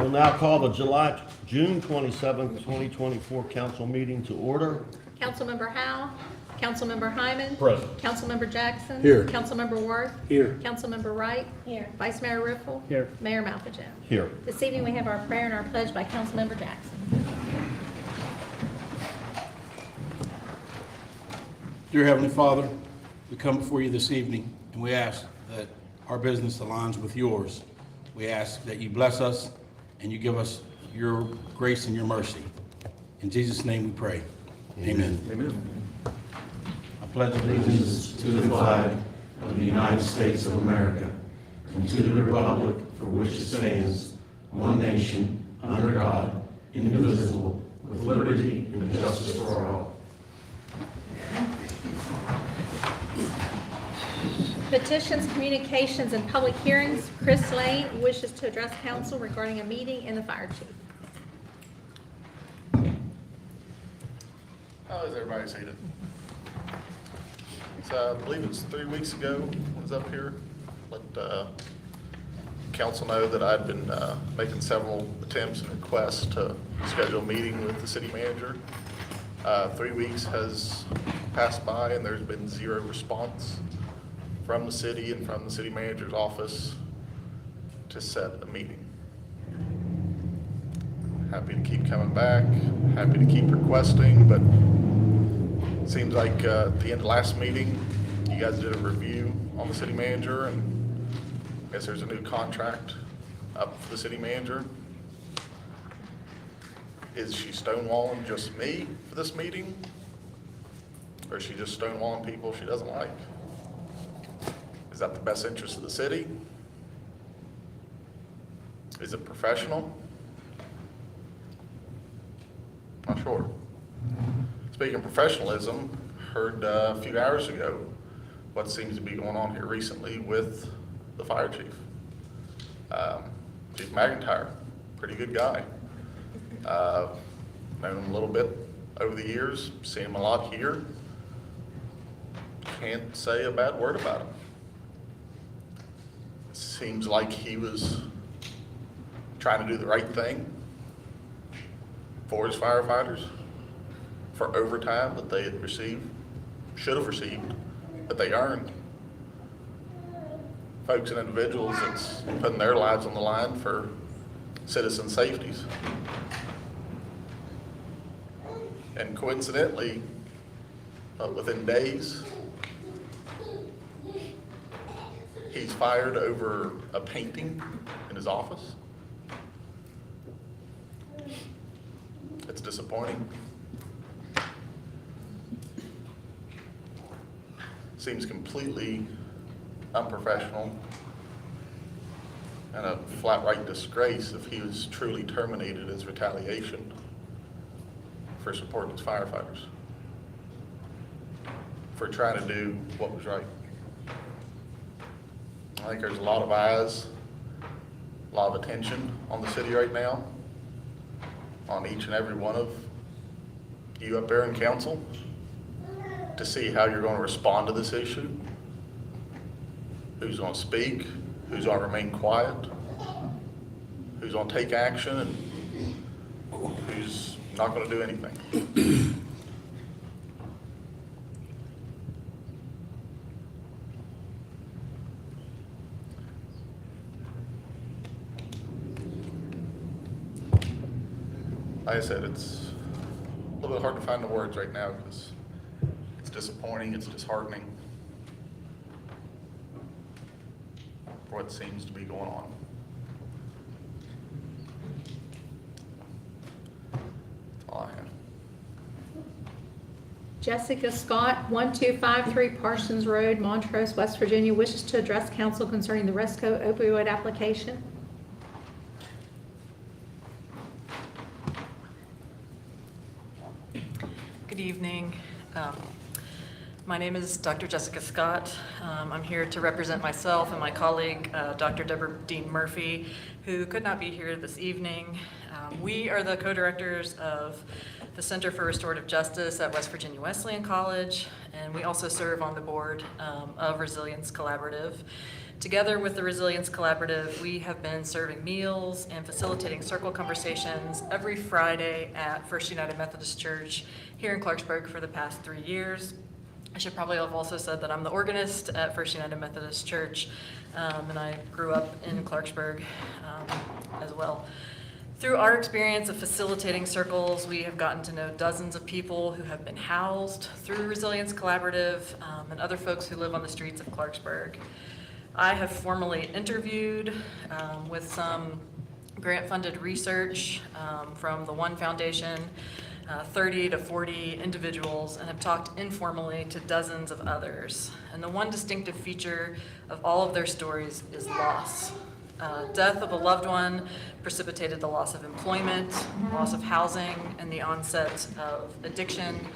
We'll now call the June 27th, 2024 council meeting to order. Councilmember Howe, Councilmember Hyman. Present. Councilmember Jackson. Here. Councilmember Worth. Here. Councilmember Wright. Here. Vice Mayor Riffle. Here. Mayor Malkajan. Here. This evening we have our prayer and our pledge by Councilmember Jackson. Dear Heavenly Father, we come before you this evening and we ask that our business aligns with yours. We ask that you bless us and you give us your grace and your mercy. In Jesus' name we pray. Amen. Amen. I pledge allegiance to the flag of the United States of America and to the republic for which it stands, one nation, under God, indivisible, with liberty and justice for all. Petitions, communications, and public hearings. Chris Lane wishes to address council regarding a meeting in the fire chief. How is everybody seated? So I believe it's 3 weeks ago I was up here. Let council know that I'd been making several attempts and requests to schedule a meeting with the city manager. 3 weeks has passed by and there's been zero response from the city and from the city manager's office to set a meeting. Happy to keep coming back, happy to keep requesting, but it seems like at the end of last meeting, you guys did a review on the city manager, and I guess there's a new contract up for the city manager. Is she stonewalling just me for this meeting? Or is she just stonewalling people she doesn't like? Is that the best interest of the city? Is it professional? Not sure. Speaking of professionalism, heard a few hours ago what seems to be going on here recently with the fire chief. Chief McIntyre, pretty good guy. Known him a little bit over the years, seen him a lot here. Can't say a bad word about him. Seems like he was trying to do the right thing for his firefighters, for overtime that they had received, should have received, that they earned. Folks and individuals that's putting their lives on the line for citizen safeties. And coincidentally, within days, he's fired over a painting in his office. It's disappointing. Seems completely unprofessional and a flat-right disgrace if he was truly terminated as retaliation for supporting his firefighters, for trying to do what was right. I think there's a lot of eyes, a lot of attention on the city right now, on each and every one of you up there in council, to see how you're going to respond to this issue, who's going to speak, who's going to remain quiet, who's going to take action, and who's not going to do anything. Like I said, it's a little bit hard to find the words right now because it's disappointing, it's disheartening for what seems to be going on. That's all I have. Jessica Scott, 1253 Parsons Road, Montrose, West Virginia, wishes to address council concerning the Resco opioid application. Good evening. My name is Dr. Jessica Scott. I'm here to represent myself and my colleague, Dr. Deborah Dean Murphy, who could not be here this evening. We are the co-directors of the Center for Restorative Justice at West Virginia Wesleyan College, and we also serve on the board of Resilience Collaborative. Together with the Resilience Collaborative, we have been serving meals and facilitating circle conversations every Friday at First United Methodist Church here in Clarksburg for the past 3 years. I should probably have also said that I'm the organist at First United Methodist Church, and I grew up in Clarksburg as well. Through our experience of facilitating circles, we have gotten to know dozens of people who have been housed through Resilience Collaborative and other folks who live on the streets of Clarksburg. I have formally interviewed with some grant-funded research from the One Foundation 30 to 40 individuals and have talked informally to dozens of others. And the one distinctive feature of all of their stories is loss. Death of a loved one precipitated the loss of employment, loss of housing, and the onset of addiction.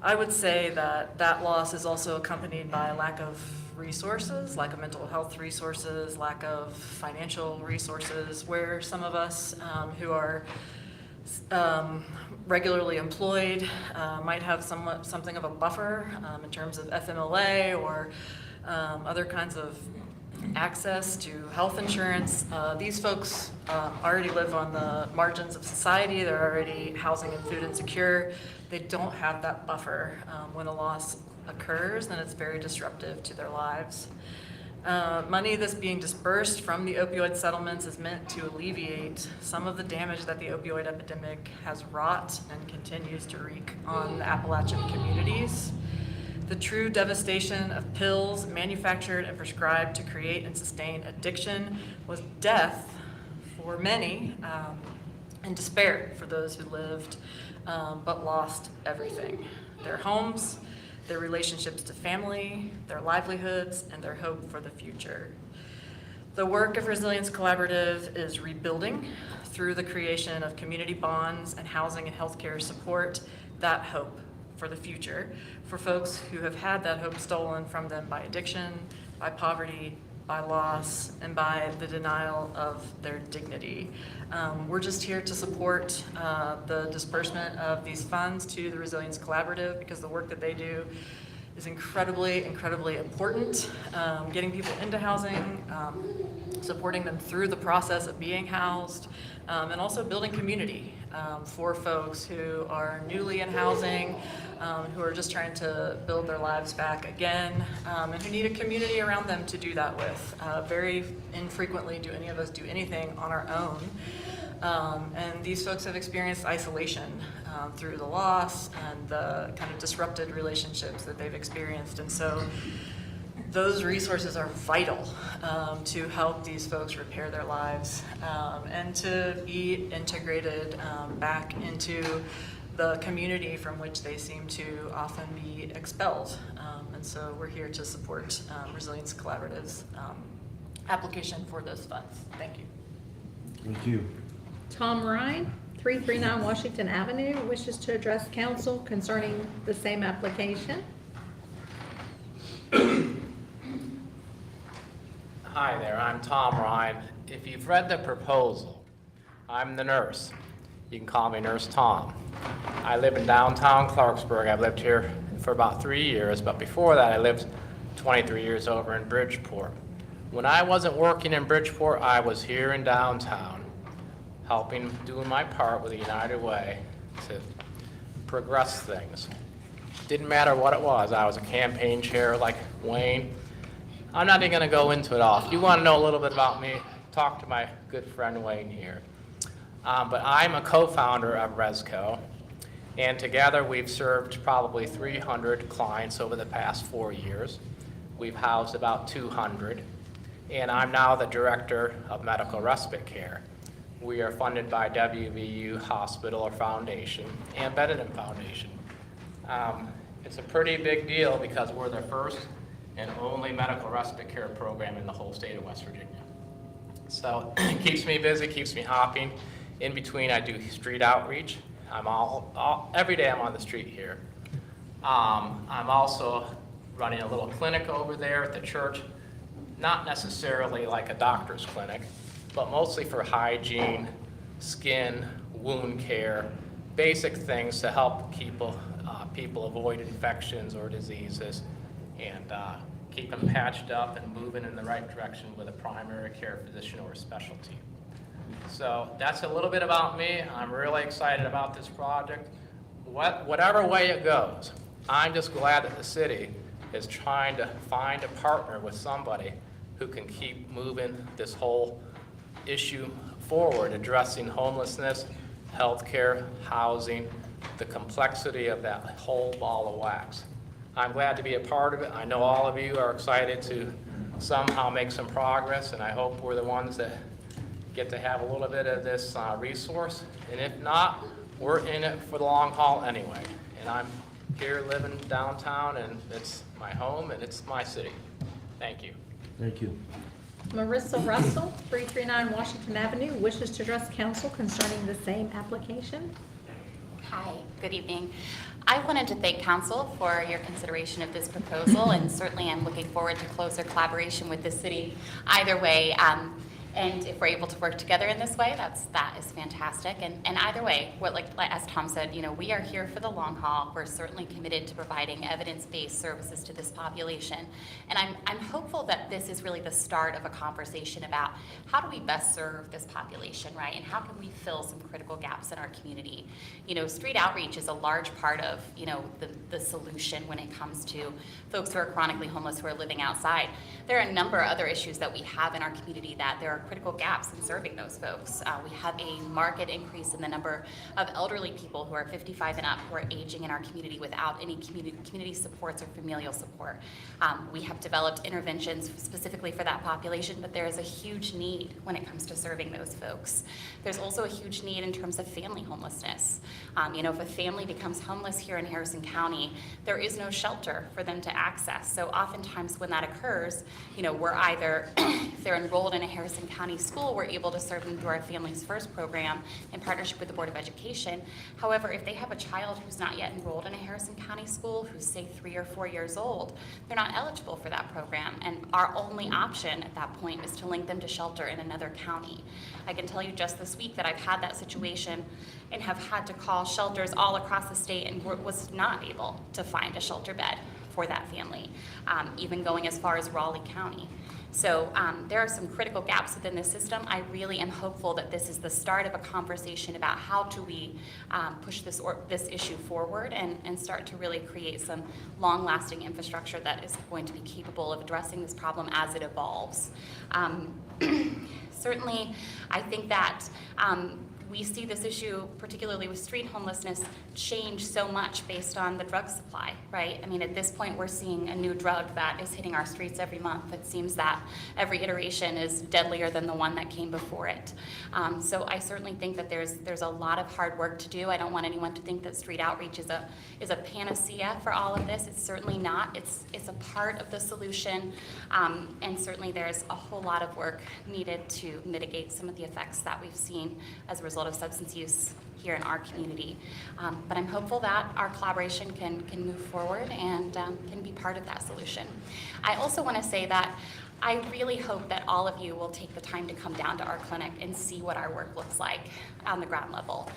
I would say that that loss is also accompanied by a lack of resources, lack of mental health resources, lack of financial resources, where some of us who are regularly employed might have something of a buffer in terms of FMLA or other kinds of access to health insurance. These folks already live on the margins of society. They're already housing and food insecure. They don't have that buffer. When a loss occurs, then it's very disruptive to their lives. Money that's being dispersed from the opioid settlements is meant to alleviate some of the damage that the opioid epidemic has wrought and continues to wreak on the Appalachian communities. The true devastation of pills manufactured and prescribed to create and sustain addiction was death for many and despair for those who lived but lost everything: their homes, their relationships to family, their livelihoods, and their hope for the future. The work of Resilience Collaborative is rebuilding through the creation of community bonds and housing and healthcare support that hope for the future for folks who have had that hope stolen from them by addiction, by poverty, by loss, and by the denial of their dignity. We're just here to support the disbursement of these funds to the Resilience Collaborative because the work that they do is incredibly, incredibly important. Getting people into housing, supporting them through the process of being housed, and also building community for folks who are newly in housing, who are just trying to build their lives back again, and who need a community around them to do that with. Very infrequently do any of us do anything on our own. And these folks have experienced isolation through the loss and the kind of disrupted relationships that they've experienced. And so those resources are vital to help these folks repair their lives and to be integrated back into the community from which they seem to often be expelled. And so we're here to support Resilience Collaborative's application for those funds. Thank you. Thank you. Tom Ryan, 339 Washington Avenue, wishes to address council concerning the same application. Hi there, I'm Tom Ryan. If you've read the proposal, I'm the nurse. You can call me Nurse Tom. I live in downtown Clarksburg. I've lived here for about 3 years, but before that I lived 23 years over in Bridgeport. When I wasn't working in Bridgeport, I was here in downtown, doing my part with the United Way to progress things. Didn't matter what it was. I was a campaign chair like Wayne. I'm not even going to go into it all. If you want to know a little bit about me, talk to my good friend Wayne here. But I'm a co-founder of Resco, and together we've served probably 300 clients over the past 4 years. We've housed about 200, and I'm now the director of medical respite care. We are funded by WVU Hospital or Foundation and Benedum Foundation. It's a pretty big deal because we're the first and only medical respite care program in the whole state of West Virginia. So it keeps me busy, keeps me hopping. In between, I do street outreach. Every day I'm on the street here. I'm also running a little clinic over there at the church, not necessarily like a doctor's clinic, but mostly for hygiene, skin, wound care, basic things to help people avoid infections or diseases and keep them patched up and moving in the right direction with a primary care physician or a specialty. So that's a little bit about me. I'm really excited about this project. Whatever way it goes, I'm just glad that the city is trying to find a partner with somebody who can keep moving this whole issue forward, addressing homelessness, healthcare, housing, the complexity of that whole ball of wax. I'm glad to be a part of it. I know all of you are excited to somehow make some progress, and I hope we're the ones that get to have a little bit of this resource. And if not, we're in it for the long haul anyway. And I'm here living downtown, and it's my home and it's my city. Thank you. Thank you. Marissa Russell, 339 Washington Avenue, wishes to address council concerning the same application. Hi, good evening. I wanted to thank council for your consideration of this proposal, and certainly I'm looking forward to closer collaboration with the city either way. And if we're able to work together in this way, that is fantastic. And either way, like as Tom said, we are here for the long haul. We're certainly committed to providing evidence-based services to this population. And I'm hopeful that this is really the start of a conversation about how do we best serve this population, right? And how can we fill some critical gaps in our community? Street outreach is a large part of, the solution when it comes to folks who are chronically homeless who are living outside. There are a number of other issues that we have in our community that there are critical gaps in serving those folks. We have a marked increase in the number of elderly people who are 55 and up who are aging in our community without any community supports or familial support. We have developed interventions specifically for that population, but there is a huge need when it comes to serving those folks. There's also a huge need in terms of family homelessness. If a family becomes homeless here in Harrison County, there is no shelter for them to access. So oftentimes when that occurs, we're either, if they're enrolled in a Harrison County school, we're able to serve them through our Families First program in partnership with the Board of Education. However, if they have a child who's not yet enrolled in a Harrison County school, who's say 3 or 4 years old, they're not eligible for that program. And our only option at that point is to link them to shelter in another county. I can tell you just this week that I've had that situation and have had to call shelters all across the state and was not able to find a shelter bed for that family, even going as far as Raleigh County. So there are some critical gaps within the system. I really am hopeful that this is the start of a conversation about how do we push this issue forward and start to really create some long-lasting infrastructure that is going to be capable of addressing this problem as it evolves. Certainly, I think that we see this issue, particularly with street homelessness, change so much based on the drug supply, right? I mean, at this point, we're seeing a new drug that is hitting our streets every month. It seems that every iteration is deadlier than the one that came before it. So I certainly think that there's a lot of hard work to do. I don't want anyone to think that street outreach is a panacea for all of this. It's certainly not. It's a part of the solution, and certainly there's a whole lot of work needed to mitigate some of the effects that we've seen as a result of substance use here in our community. But I'm hopeful that our collaboration can move forward and can be part of that solution. I also want to say that I really hope that all of you will take the time to come down to our clinic and see what our work looks like on the ground level.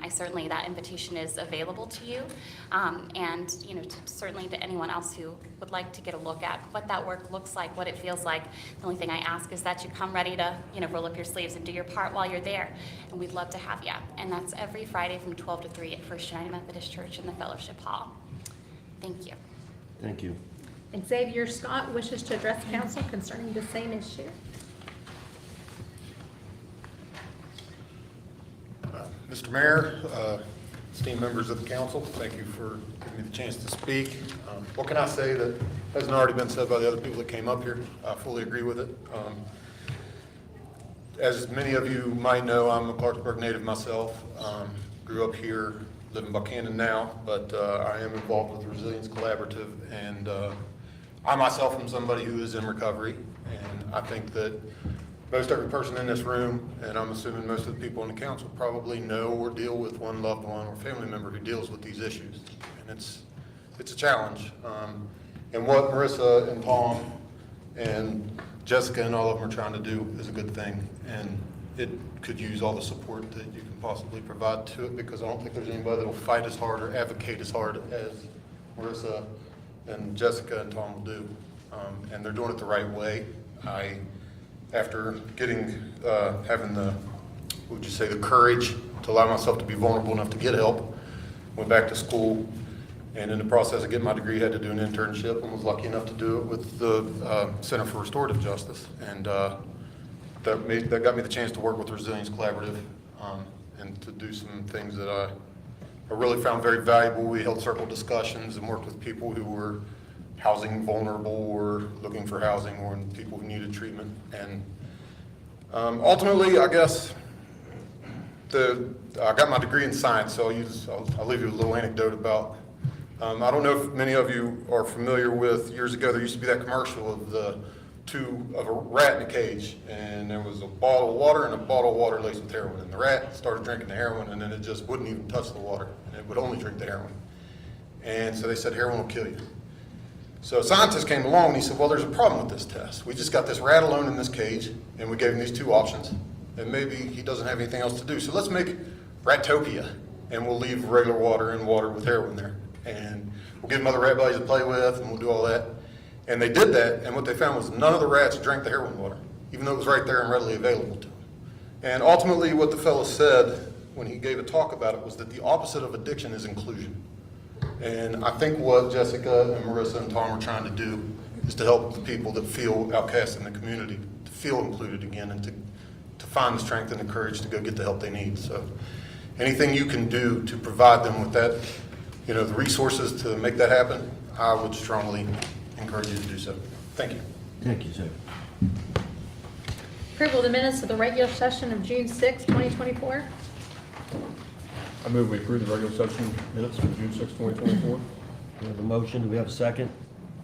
Certainly that invitation is available to you, and certainly to anyone else who would like to get a look at what that work looks like, what it feels like. The only thing I ask is that you come ready to roll up your sleeves and do your part while you're there, and we'd love to have you. And that's every Friday from 12 to 3 at First United Methodist Church in the Fellowship Hall. Thank you. Thank you. Xavier Scott wishes to address council concerning the same issue. Mr. Mayor, esteemed members of the council, thank you for giving me the chance to speak. What can I say that hasn't already been said by the other people that came up here? I fully agree with it. As many of you might know, I'm a Clarksburg native myself. Grew up here, live in Buchanan now, but I am involved with the Resilience Collaborative, and I myself am somebody who is in recovery, and I think that most every person in this room, and I'm assuming most of the people on the council, probably know or deal with one loved one or family member who deals with these issues, and it's a challenge. And what Marissa and Tom and Jessica and all of them are trying to do is a good thing, and it could use all the support that you can possibly provide to it, because I don't think there's anybody that will fight as hard or advocate as hard as Marissa and Jessica and Tom will do. And they're doing it the right way. After getting, having the, what would you say, the courage to allow myself to be vulnerable enough to get help, went back to school, and in the process of getting my degree, had to do an internship, and was lucky enough to do it with the Center for Restorative Justice. And that got me the chance to work with the Resilience Collaborative, and to do some things that I really found very valuable. We held circle discussions and worked with people who were housing vulnerable or looking for housing, or people who needed treatment. And ultimately, I guess, I got my degree in science, so I'll leave you with a little anecdote about, I don't know if many of you are familiar with, years ago, there used to be that commercial of a rat in a cage, and there was a bottle of water and a bottle of water laced with heroin, and the rat started drinking the heroin, and then it just wouldn't even touch the water, and it would only drink the heroin. And so they said, heroin will kill you. So a scientist came along and he said, well, there's a problem with this test. We just got this rat alone in this cage, and we gave him these two options, and maybe he doesn't have anything else to do. So let's make Ratopia, and we'll leave regular water and water with heroin there. And we'll give him other rat buddies to play with, and we'll do all that. And they did that, and what they found was none of the rats drank the heroin water, even though it was right there and readily available to them. And ultimately, what the fellow said when he gave a talk about it was that the opposite of addiction is inclusion. And I think what Jessica and Marissa and Tom are trying to do is to help the people that feel outcast in the community to feel included again, and to find the strength and the courage to go get the help they need. So anything you can do to provide them with that, the resources to make that happen, I would strongly encourage you to do so. Thank you. Thank you, sir. Approval of the minutes of the regular session of June 6, 2024. I move we approve the regular session minutes for June 6, 2024. We have a motion. Do we have a second?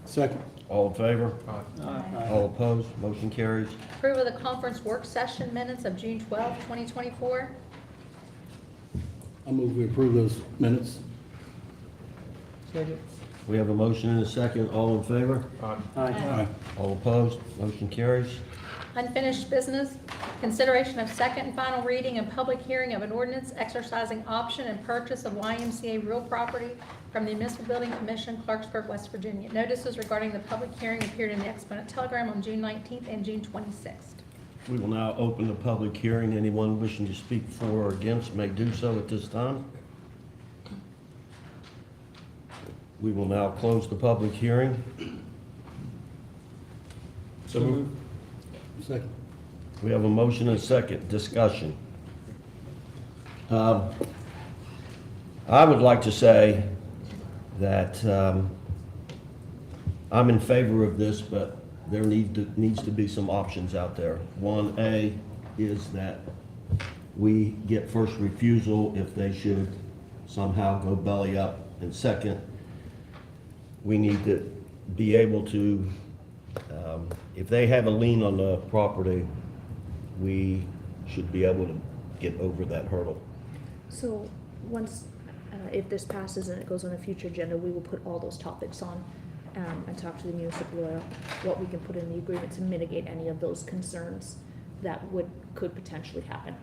Second. All in favor? Aye. All opposed? Motion carries. Approval of the conference work session minutes of June 12, 2024. I move we approve those minutes. We have a motion and a second. All in favor? Aye. All opposed? Motion carries. Unfinished business, consideration of second and final reading and public hearing of an ordinance exercising option and purchase of YMCA real property from the Municipal Building Commission, Clarksburg, West Virginia. Notices regarding the public hearing appeared in the Exponent Telegram on June 19th and June 26th. We will now open the public hearing. Anyone wishing to speak for or against may do so at this time. We will now close the public hearing. So moved. Second. We have a motion and a second. Discussion. I would like to say that I'm in favor of this, but there needs to be some options out there. 1A is that we get first refusal if they should somehow go belly up. And second, we need to be able to, if they have a lien on the property, we should be able to get over that hurdle. So once, if this passes and it goes on a future agenda, we will put all those topics on and talk to the municipal lawyer, what we can put in the agreement to mitigate any of those concerns that could potentially happen.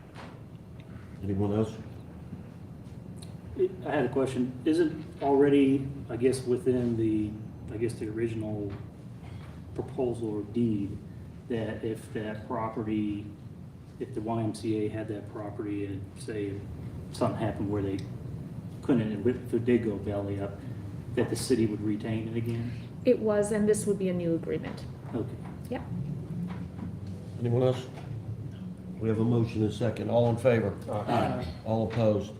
Anyone else? I had a question. Isn't already, I guess, within the original proposal or deed, that if that property, if the YMCA had that property and say something happened where they couldn't, if it did go belly up, that the city would retain it again? It was, and this would be a new agreement. Okay. Yeah. Anyone else? We have a motion and a second. All in favor? Aye. All opposed?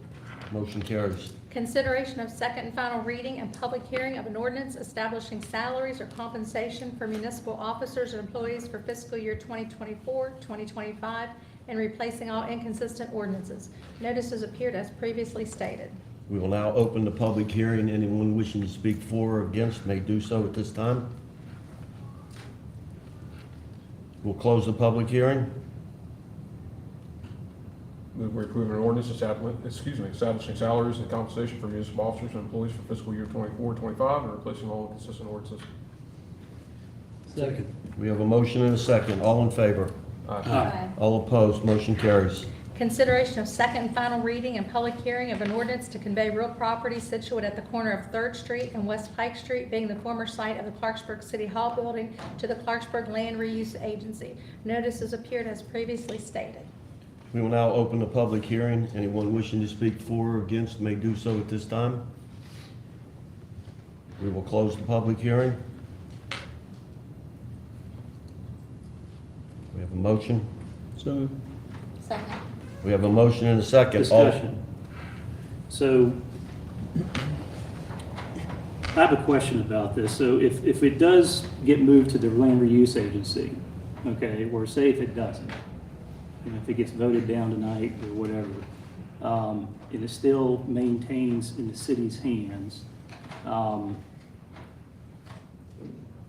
Motion carries. Consideration of second and final reading and public hearing of an ordinance establishing salaries or compensation for municipal officers and employees for fiscal year 2024, 2025, and replacing all inconsistent ordinances. Notices appeared as previously stated. We will now open the public hearing. Anyone wishing to speak for or against may do so at this time. We'll close the public hearing. Move we approve an ordinance establishing salaries and compensation for municipal officers and employees for fiscal year 24, 25, and replacing all inconsistent ordinances. Second. We have a motion and a second. All in favor? Aye. All opposed? Motion carries. Consideration of second and final reading and public hearing of an ordinance to convey real property situate at the corner of 3rd Street and West Pike Street, being the former site of the Clarksburg City Hall building, to the Clarksburg Land Reuse Agency. Notices appeared as previously stated. We will now open the public hearing. Anyone wishing to speak for or against may do so at this time. We will close the public hearing. We have a motion. So, Second. We have a motion and a second. All- discussion. So, I have a question about this. So if it does get moved to the Land Reuse Agency, okay, or say if it doesn't, and if it gets voted down tonight or whatever, and it still maintains in the city's hands.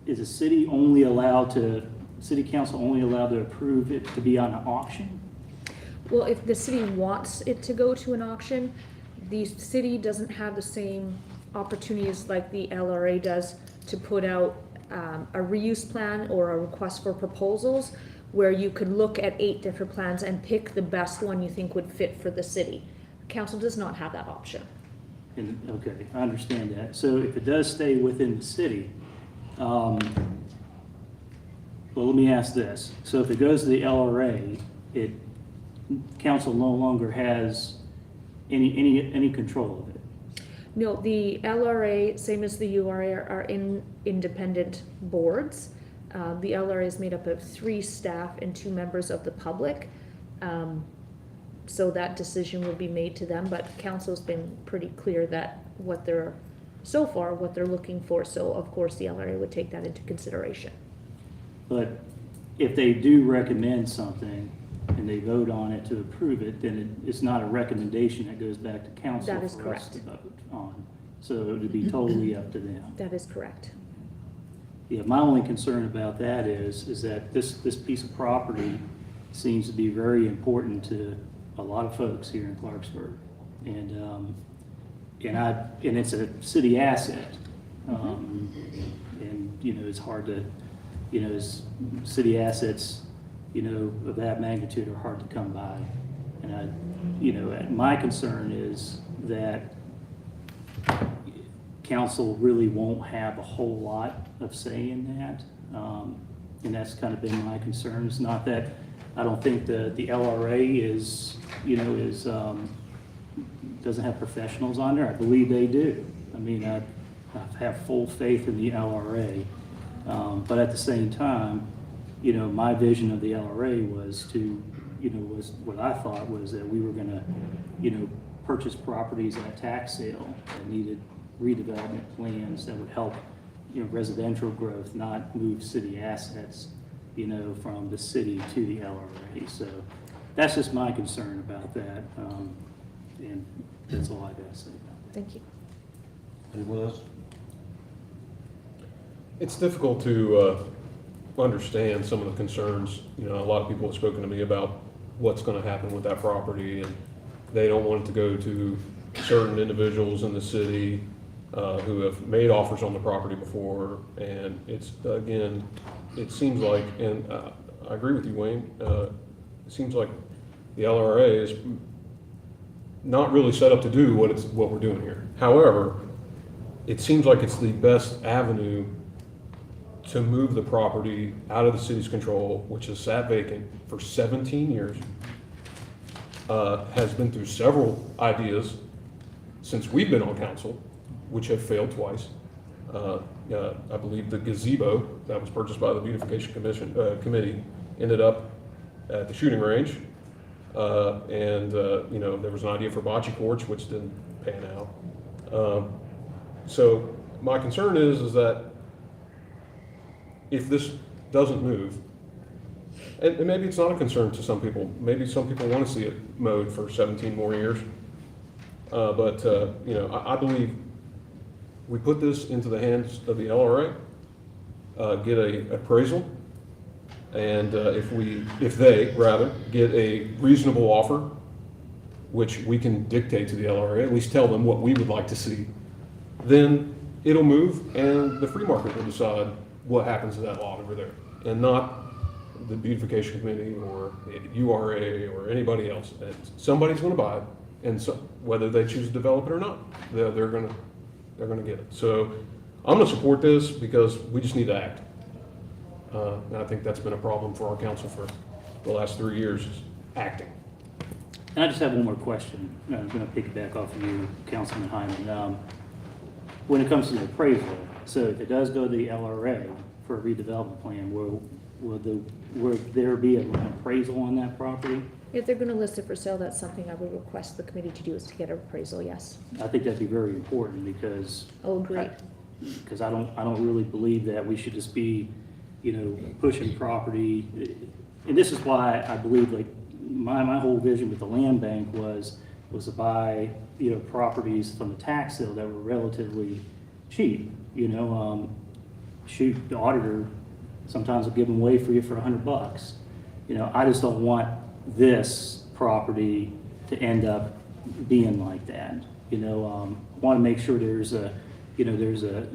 Is the city only allowed to, city council only allowed to approve it to be on an auction? Well, if the city wants it to go to an auction, the city doesn't have the same opportunities like the LRA does to put out a reuse plan or a request for proposals, where you could look at 8 different plans and pick the best one you think would fit for the city. Council does not have that option. And, okay, I understand that. So if it does stay within the city, well, let me ask this. So if it goes to the LRA, council no longer has any control of it? No, the LRA, same as the URA, are independent boards. The LRA is made up of 3 staff and 2 members of the public. So that decision will be made to them, but council's been pretty clear that what they're looking for. So of course the LRA would take that into consideration. But if they do recommend something and they vote on it to approve it, then it's not a recommendation that goes back to council That is for us to correct. vote on. So it would be totally up to them. That is correct. Yeah, my only concern about that is that this piece of property seems to be very important to a lot of folks here in Clarksburg. And it's a city asset. And, you know, it's hard to, you know, city assets, you know, of that magnitude are hard to come by. And my concern is that council really won't have a whole lot of say in that. And that's kind of been my concern. It's not that I don't think the LRA doesn't have professionals on there. I believe they do. I mean, I have full faith in the LRA. But at the same time, you know, my vision of the LRA was was what I thought was that we were gonna, you know, purchase properties at tax sale that needed redevelopment plans that would help, you know, residential growth, not move city assets, you know, from the city to the LRA. So that's just my concern about that. And that's all I've got to say about that. Thank you. Anyone else? It's difficult to understand some of the concerns. You know, a lot of people have spoken to me about what's going to happen with that property, and they don't want it to go to certain individuals in the city who have made offers on the property before. And it's, again, it seems like, and I agree with you, Wayne, it seems like the LRA is not really set up to do what we're doing here. However, it seems like it's the best avenue to move the property out of the city's control, which has sat vacant for 17 years, has been through several ideas since we've been on council, which have failed twice. I believe the gazebo that was purchased by the beautification committee ended up at the shooting range. You know, there was an idea for bocce courts, which didn't pan out. So my concern is that if this doesn't move, and maybe it's not a concern to some people, maybe some people want to see it mowed for 17 more years. You know, I believe we put this into the hands of the LRA, get a appraisal, and if they get a reasonable offer, which we can dictate to the LRA, at least tell them what we would like to see, then it'll move and the free market will decide what happens to that lot over there, and not the beautification committee or the URA or anybody else. And somebody's going to buy it, and so whether they choose to develop it or not, they're going to get it. So I'm going to support this because we just need to act. And I think that's been a problem for our council for the last 3 years, is acting. And I just have one more question. I'm going to pick it back off of you, Councilman Hyman. When it comes to the appraisal, so if it does go to the LRA for a redevelopment plan, will there be an appraisal on that property? If they're gonna list it for sale, that's something I would request the committee to do, is to get an appraisal, yes. I think that'd be very important because Oh, great. I don't really believe that we should just be, you know, pushing property. And this is why I believe, like, my whole vision with the land bank was was to buy, properties from the tax sale that were relatively cheap, shoot, the auditor sometimes will give them away for you for $100. I just don't want this property to end up being like that. I want to make sure there's an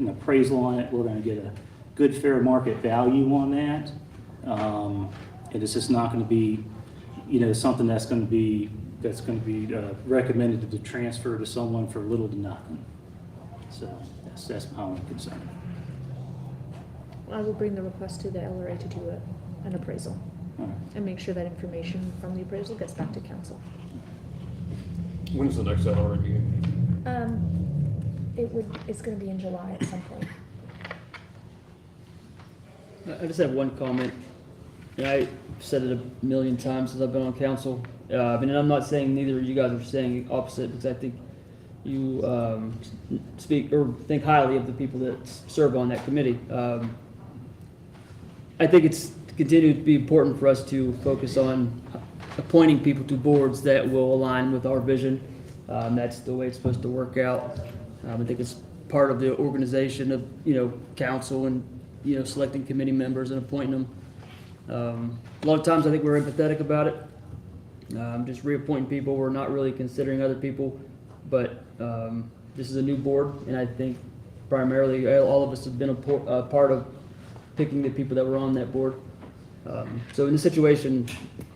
appraisal on it. We're going to get a good fair market value on that. And it's just not going to be, something that's going to be recommended to transfer to someone for little to nothing. So that's my only concern. I will bring the request to the LRA to do an appraisal All right. and make sure that information from the appraisal gets back to council. When's the next LRA meeting? It's gonna be in July at some point. I just have one comment. And I've said it a million times since I've been on council. And I'm not saying neither of you guys are saying opposite, because I think you speak or think highly of the people that serve on that committee. I think it's continued to be important for us to focus on appointing people to boards that will align with our vision. That's the way it's supposed to work out. I think it's part of the organization of, council and, selecting committee members and appointing them. A lot of times I think we're empathetic about it. Just reappointing people. We're not really considering other people, but this is a new board, and I think primarily all of us have been a part of picking the people that were on that board. So in this situation,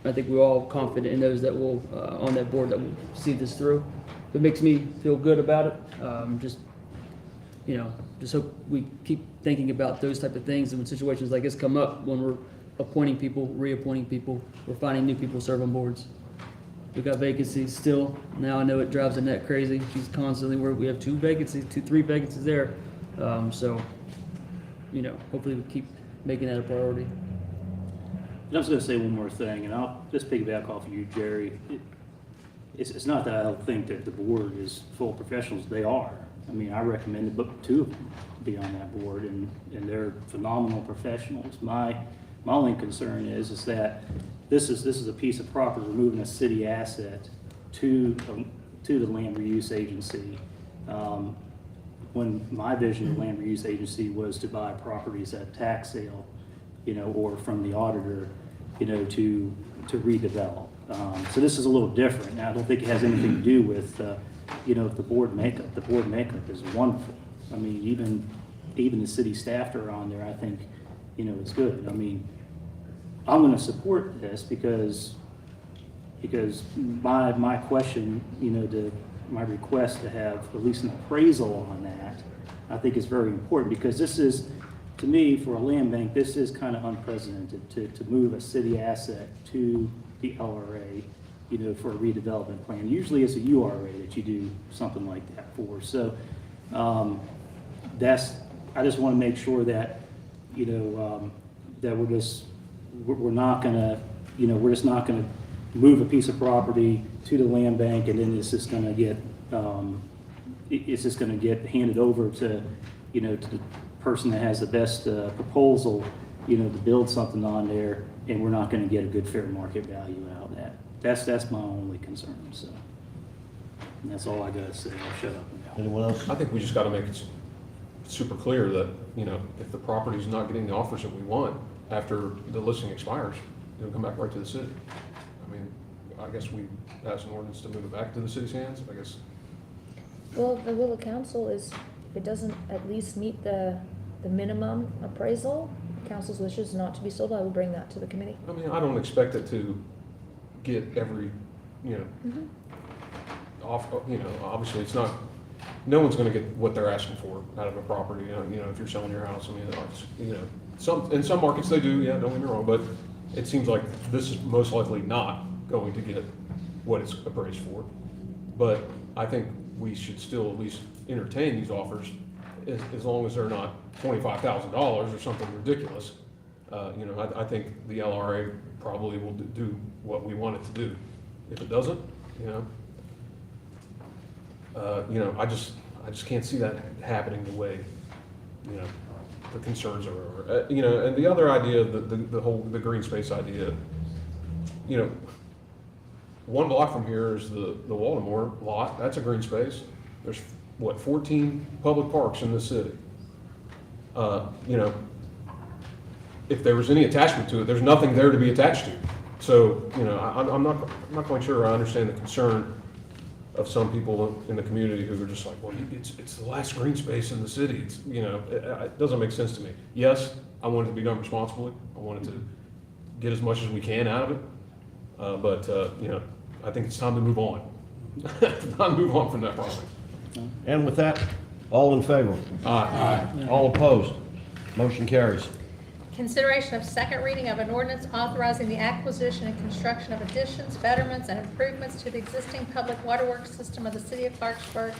I think we're all confident in those that will, on that board, that will see this through. It makes me feel good about it. Just hope we keep thinking about those type of things, and when situations like this come up, when we're appointing people, reappointing people, we're finding new people serve on boards. We've got vacancies still. Now I know it drives Annette crazy. She's constantly, we have 3 vacancies there. Hopefully we keep making that a priority. And I was going to say one more thing, and I'll just piggyback off of you, Jerry. It's not that I don't think that the board is full of professionals. They are. I mean, I recommended 2 of them be on that board, and they're phenomenal professionals. My only concern is that this is a piece of property. We're moving a city asset to the land reuse agency. When my vision of land reuse agency was to buy properties at tax sale, or from the auditor, to redevelop. So this is a little different. Now, I don't think it has anything to do with, the board makeup. The board makeup is wonderful. I mean, even the city staff that are on there, I think, it's good. I mean, I'm going to support this because my question, my request to have at least an appraisal on that, I think is very important, because this is, to me, for a land bank, this is kind of unprecedented to move a city asset to the LRA, for a redevelopment plan. Usually it's a URA that you do something like that for. So I just want to make sure that, that we're just not going to move a piece of property to the land bank, and then it's just going to get handed over to the person that has the best proposal, to build something on there, and we're not going to get a good fair market value out of that. That's my only concern. So, and that's all I got to say. I'll shut up now. Anyone else? I think we just got to make it super clear that, if the property's not getting the offers that we want after the listing expires, it'll come back right to the city. I mean, I guess we pass an ordinance to move it back to the city's hands, I guess. Well, the will of council is, if it doesn't at least meet the minimum appraisal, council's wishes not to be sold, I will bring that to the committee. I mean, I don't expect it to get every, obviously it's not, no one's gonna get what they're asking for out of a property, if you're selling your house. I mean, in some markets they do, yeah, don't get me wrong, but it seems like this is most likely not going to get what it's appraised for. But I think we should still at least entertain these offers as long as they're not $25,000 or something ridiculous. I think the LRA probably will do what we want it to do. If it doesn't, I just can't see that happening the way, the concerns are. And the other idea, the green space idea, 1 block from here is the Baltimore lot, that's a green space. There's, what, 14 public parks in this city. You know, if there was any attachment to it, there's nothing there to be attached to. So, you know, I'm not quite sure I understand the concern of some people in the community who are just like, well, it's the last green space in the city. It's, you know, it doesn't make sense to me. Yes, I want it to be done responsibly. I want it to get as much as we can out of it. But you know, I think it's time to move on. Time to move on from that property. And with that, all in favor? Aye. All opposed? Motion carries. Consideration of second reading of an ordinance authorizing the acquisition and construction of additions, betterments, and improvements to the existing public waterworks system of the city of Clarksburg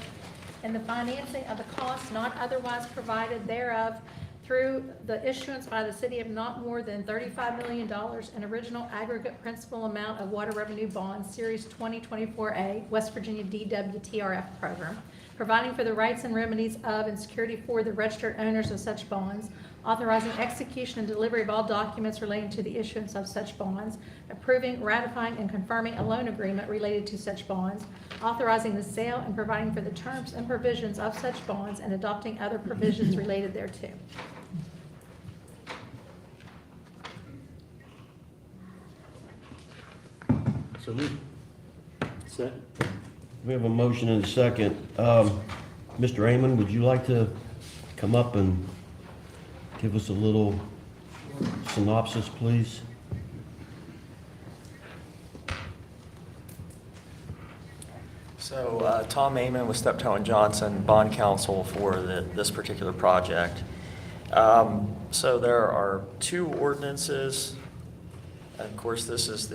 and the financing of the costs not otherwise provided thereof through the issuance by the city of not more than $35 million in original aggregate principal amount of water revenue bonds, Series 2024A, West Virginia DWTRF program, providing for the rights and remedies of and security for the registered owners of such bonds, authorizing execution and delivery of all documents relating to the issuance of such bonds, approving, ratifying, and confirming a loan agreement related to such bonds, authorizing the sale and providing for the terms and provisions of such bonds, and adopting other provisions related thereto. So moved. Second. We have a motion and a second. Mr. Amon, would you like to come up and give us a little synopsis, please? So, Tom Amon with Steptoe and Johnson, bond counsel for this particular project. So there are 2 ordinances. Of course, this is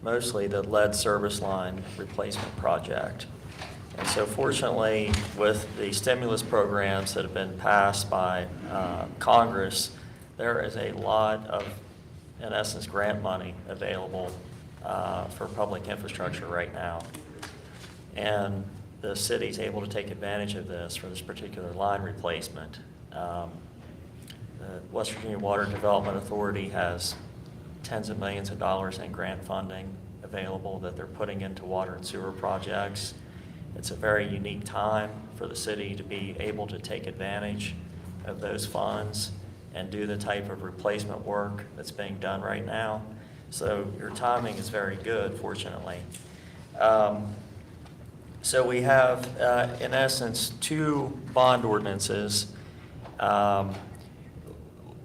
mostly the lead service line replacement project. And so fortunately, with the stimulus programs that have been passed by Congress, there is a lot of, in essence, grant money available for public infrastructure right now. And the city's able to take advantage of this for this particular line replacement. The West Virginia Water Development Authority has tens of millions of dollars in grant funding available that they're putting into water and sewer projects. It's a very unique time for the city to be able to take advantage of those funds and do the type of replacement work that's being done right now. So your timing is very good, fortunately. So we have, in essence, 2 bond ordinances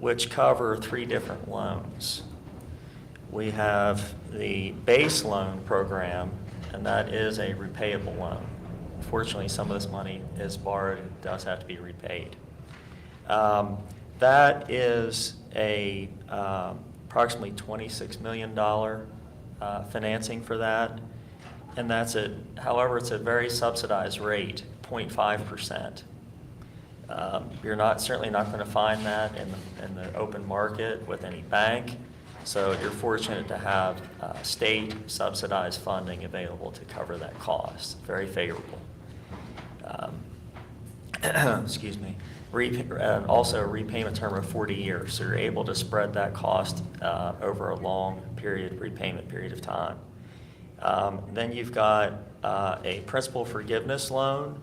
which cover 3 different loans. We have the base loan program, and that is a repayable loan. Unfortunately, some of this money is borrowed and does have to be repaid. That is a approximately $26 million financing for that, and that's it. However, it's a very subsidized rate, 0.5%. You're certainly not going to find that in the open market with any bank. So you're fortunate to have state subsidized funding available to cover that cost. Very favorable. Excuse me. Also a repayment term of 40 years. So you're able to spread that cost over a long repayment period of time. Then you've got a principal forgiveness loan,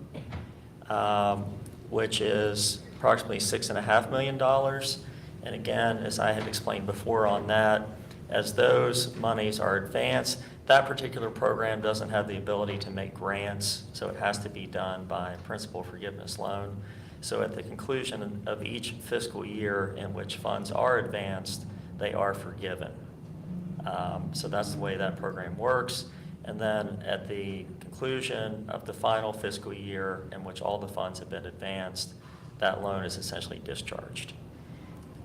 which is approximately $6.5 million. And again, as I had explained before on that, as those monies are advanced, that particular program doesn't have the ability to make grants, so it has to be done by principal forgiveness loan. So at the conclusion of each fiscal year in which funds are advanced, they are forgiven. So that's the way that program works. And then at the conclusion of the final fiscal year in which all the funds have been advanced, that loan is essentially discharged.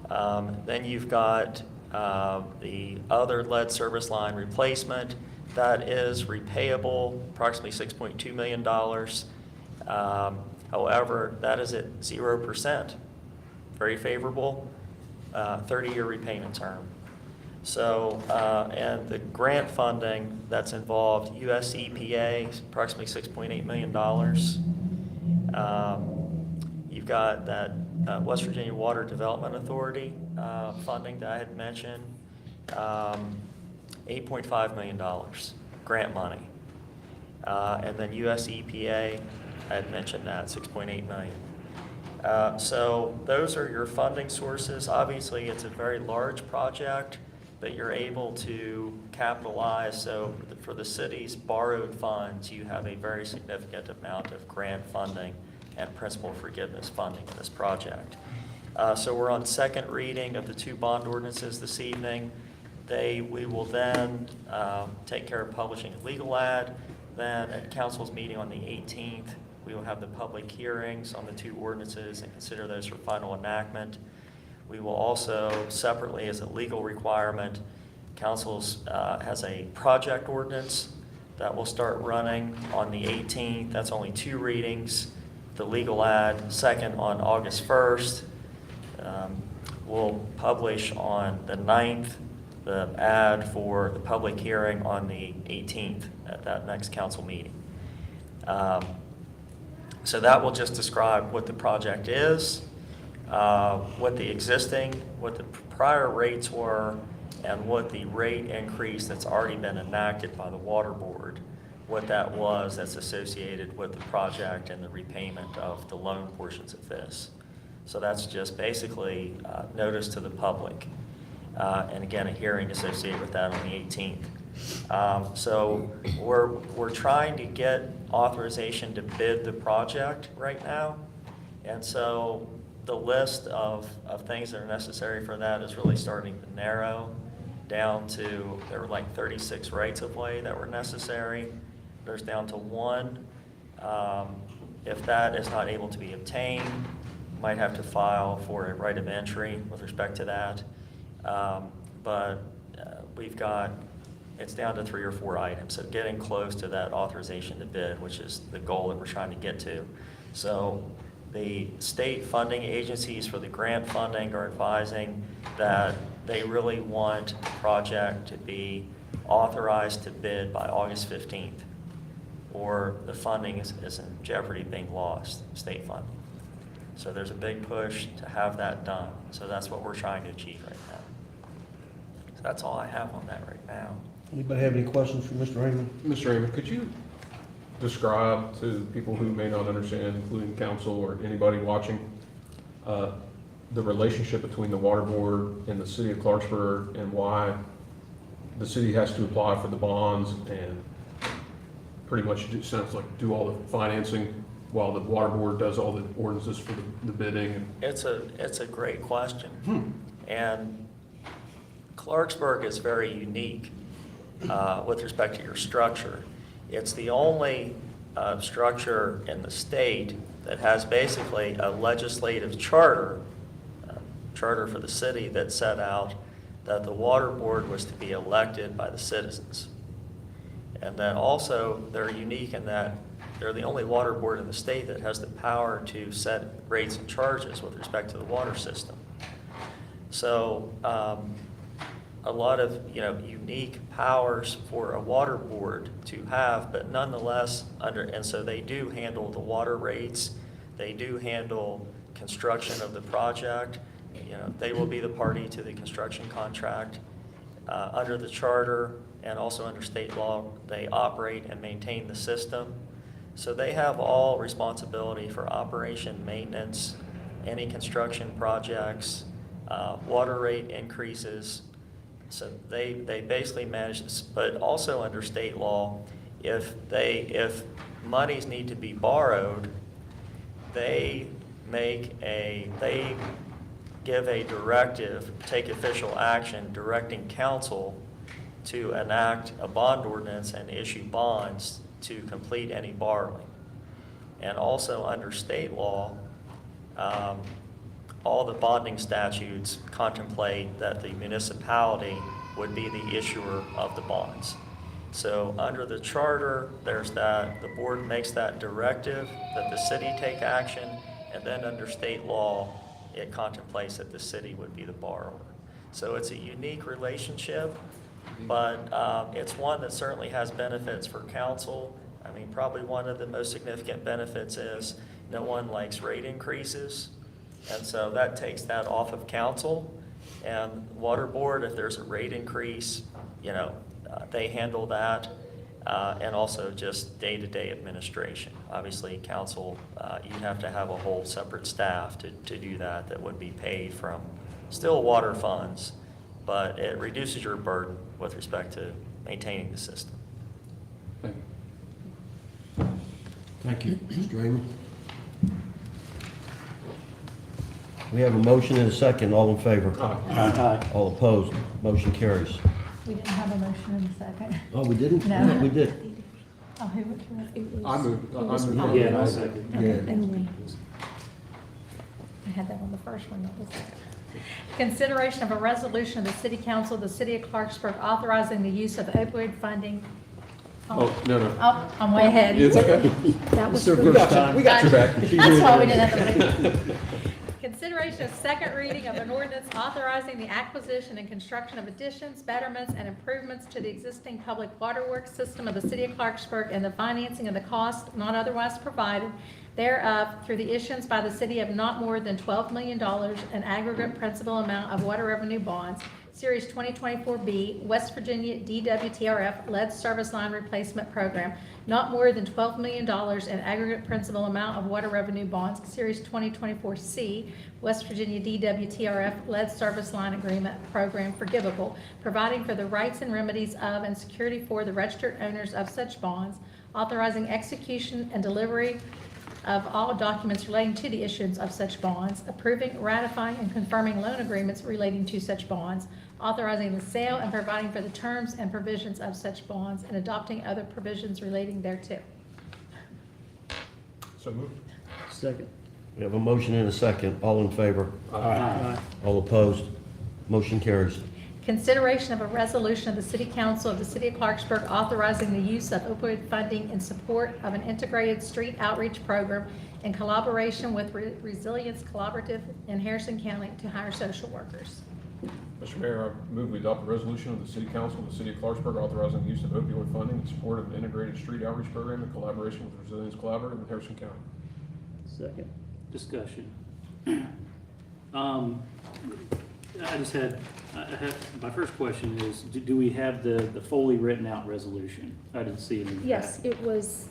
Then you've got the other lead service line replacement. That is repayable, approximately $6.2 million. However, that is at 0%. Very favorable, 30-year repayment term. So, and the grant funding that's involved, US EPA, approximately $6.8 million. You've got that West Virginia Water Development Authority funding that I had mentioned, $8.5 million. grant money. And then US EPA, I had mentioned that, 6.8 million. So those are your funding sources. Obviously, it's a very large project, but you're able to capitalize. So for the city's borrowed funds, you have a very significant amount of grant funding and principal forgiveness funding in this project. So we're on second reading of the two bond ordinances this evening. We will then take care of publishing a legal ad. Then at council's meeting on the 18th, we will have the public hearings on the two ordinances and consider those for final enactment. We will also, separately as a legal requirement, council has a project ordinance that will start running on the 18th. That's only 2 readings. The legal ad, second on August 1st. We'll publish on the 9th the ad for the public hearing on the 18th at that next council meeting. So that will just describe what the project is, what the prior rates were, and what the rate increase that's already been enacted by the water board, what that was that's associated with the project and the repayment of the loan portions of this. So that's just basically notice to the public. And again, a hearing associated with that on the 18th. So we're trying to get authorization to bid the project right now. And so the list of things that are necessary for that is really starting to narrow down to, there were like 36 rights of way that were necessary. There's down to 1. If that is not able to be obtained, might have to file for a right of entry with respect to that. But it's down to 3 or 4 items. So getting close to that authorization to bid, which is the goal that we're trying to get to. So the state funding agencies for the grant funding are advising that they really want the project to be authorized to bid by August 15th, or the funding is in jeopardy of being lost, state funding. So there's a big push to have that done. So that's what we're trying to achieve right now. So that's all I have on that right now. Anybody have any questions for Mr. Raymond? Mr. Raymond, could you describe to people who may not understand, including council or anybody watching, the relationship between the water board and the city of Clarksburg, and why the city has to apply for the bonds and pretty much do all the financing while the water board does all the ordinances for the bidding? It's a great question. And Clarksburg is very unique with respect to your structure. It's the only structure in the state that has basically a legislative charter for the city that set out that the water board was to be elected by the citizens. And then also they're unique in that they're the only water board in the state that has the power to set rates and charges with respect to the water system. So a lot of unique powers for a water board to have, but nonetheless and so they do handle the water rates, they do handle construction of the project. They will be the party to the construction contract. Under the charter and also under state law, they operate and maintain the system. So they have all responsibility for operation, maintenance, any construction projects, water rate increases. So they basically manage this, but also under state law, if monies need to be borrowed, they give a directive, take official action directing council to enact a bond ordinance and issue bonds to complete any borrowing. And also under state law, all the bonding statutes contemplate that the municipality would be the issuer of the bonds. So under the charter, there's that, the board makes that directive that the city take action, and then under state law, it contemplates that the city would be the borrower. So it's a unique relationship, but it's one that certainly has benefits for council. I mean, probably one of the most significant benefits is no one likes rate increases. And so that takes that off of council. And water board, if there's a rate increase, they handle that. and also just day-to-day administration. Obviously, council, you'd have to have a whole separate staff to do that would be paid from still water funds, but it reduces your burden with respect to maintaining the system. Thank you. Thank you, Mr. Raymond. We have a motion and a second. All in favor? Aye. All opposed? Motion carries. We didn't have a motion in a second. Oh, we didn't? No. I thought we did. Oh, who would do it? It was- I moved. it was I moved. Paul. Yeah, I second. Yeah. And we, I had that on the first one, not the second. Consideration of a resolution of the City Council of the City of Clarksburg authorizing the use of opioid funding. Oh, no. Oh, I'm way ahead. It's okay. that was Sir, for first the- time. We got your back. That's why we didn't have to. Consideration of second reading of an ordinance authorizing the acquisition and construction of additions, betterments, and improvements to the existing public waterworks system of the City of Clarksburg and the financing of the cost not otherwise provided thereof through the issuance by the city of not more than $12 million in aggregate principal amount of water revenue bonds, Series 2024B, West Virginia DWTRF lead service line replacement program, not more than $12 million in aggregate principal amount of water revenue bonds, Series 2024C, West Virginia DWTRF lead service line agreement program forgivable, providing for the rights and remedies of and security for the registered owners of such bonds, authorizing execution and delivery of all documents relating to the issuance of such bonds, approving, ratifying, and confirming loan agreements relating to such bonds, authorizing the sale and providing for the terms and provisions of such bonds, and adopting other provisions relating thereto. So moved. Second. We have a motion and a second. All in favor? Aye. All opposed? Motion carries. Consideration of a resolution of the City Council of the City of Clarksburg authorizing the use of opioid funding in support of an integrated street outreach program in collaboration with Resilience Collaborative in Harrison County to hire social workers. Mr. Mayor, I move we adopt a resolution of the City Council of the City of Clarksburg authorizing the use of opioid funding in support of an integrated street outreach program in collaboration with Resilience Collaborative in Harrison County. Second. Discussion. My first question is, do we have the fully written out resolution? I didn't see it in the yes, packet. it was,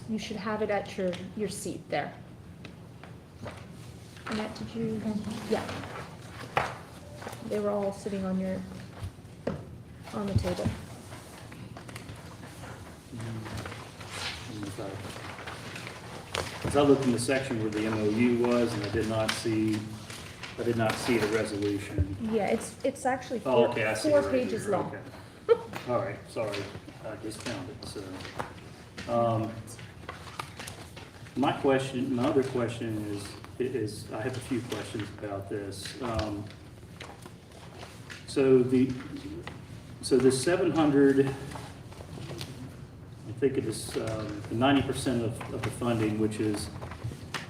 you should have it at your seat there. Annette, did you, yeah. They were all sitting on the table. Because I looked in the section where the MOU was, and I did not see the resolution. Yeah, it's actually Oh, okay, I see it four right pages here. long. Okay. All right, sorry, I just found it, so. My other question is, I have a few questions about this. So the 700, I think it is, the 90% of the funding, which is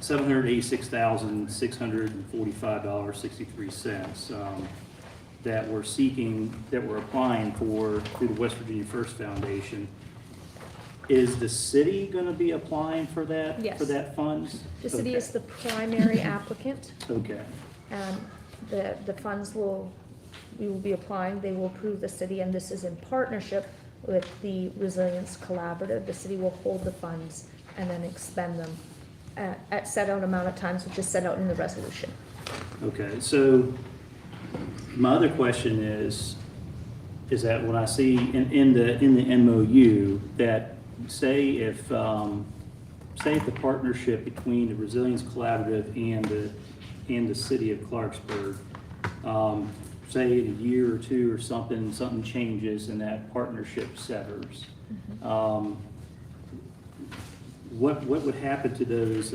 $786,645.63, that we're applying for through the West Virginia First Foundation. Is the city gonna be applying for that? Yes. For that funds? The city Okay. is the primary applicant. Okay, The funds we will be applying, they will approve the city, and this is in partnership with the Resilience Collaborative. The city will hold the funds and then expend them at set out amount of times, which is set out in the resolution. okay, so my other question is that when I see in the MOU that say if the partnership between the Resilience Collaborative and the city of Clarksburg, say in a year or two or something changes and that partnership severs, what would happen to those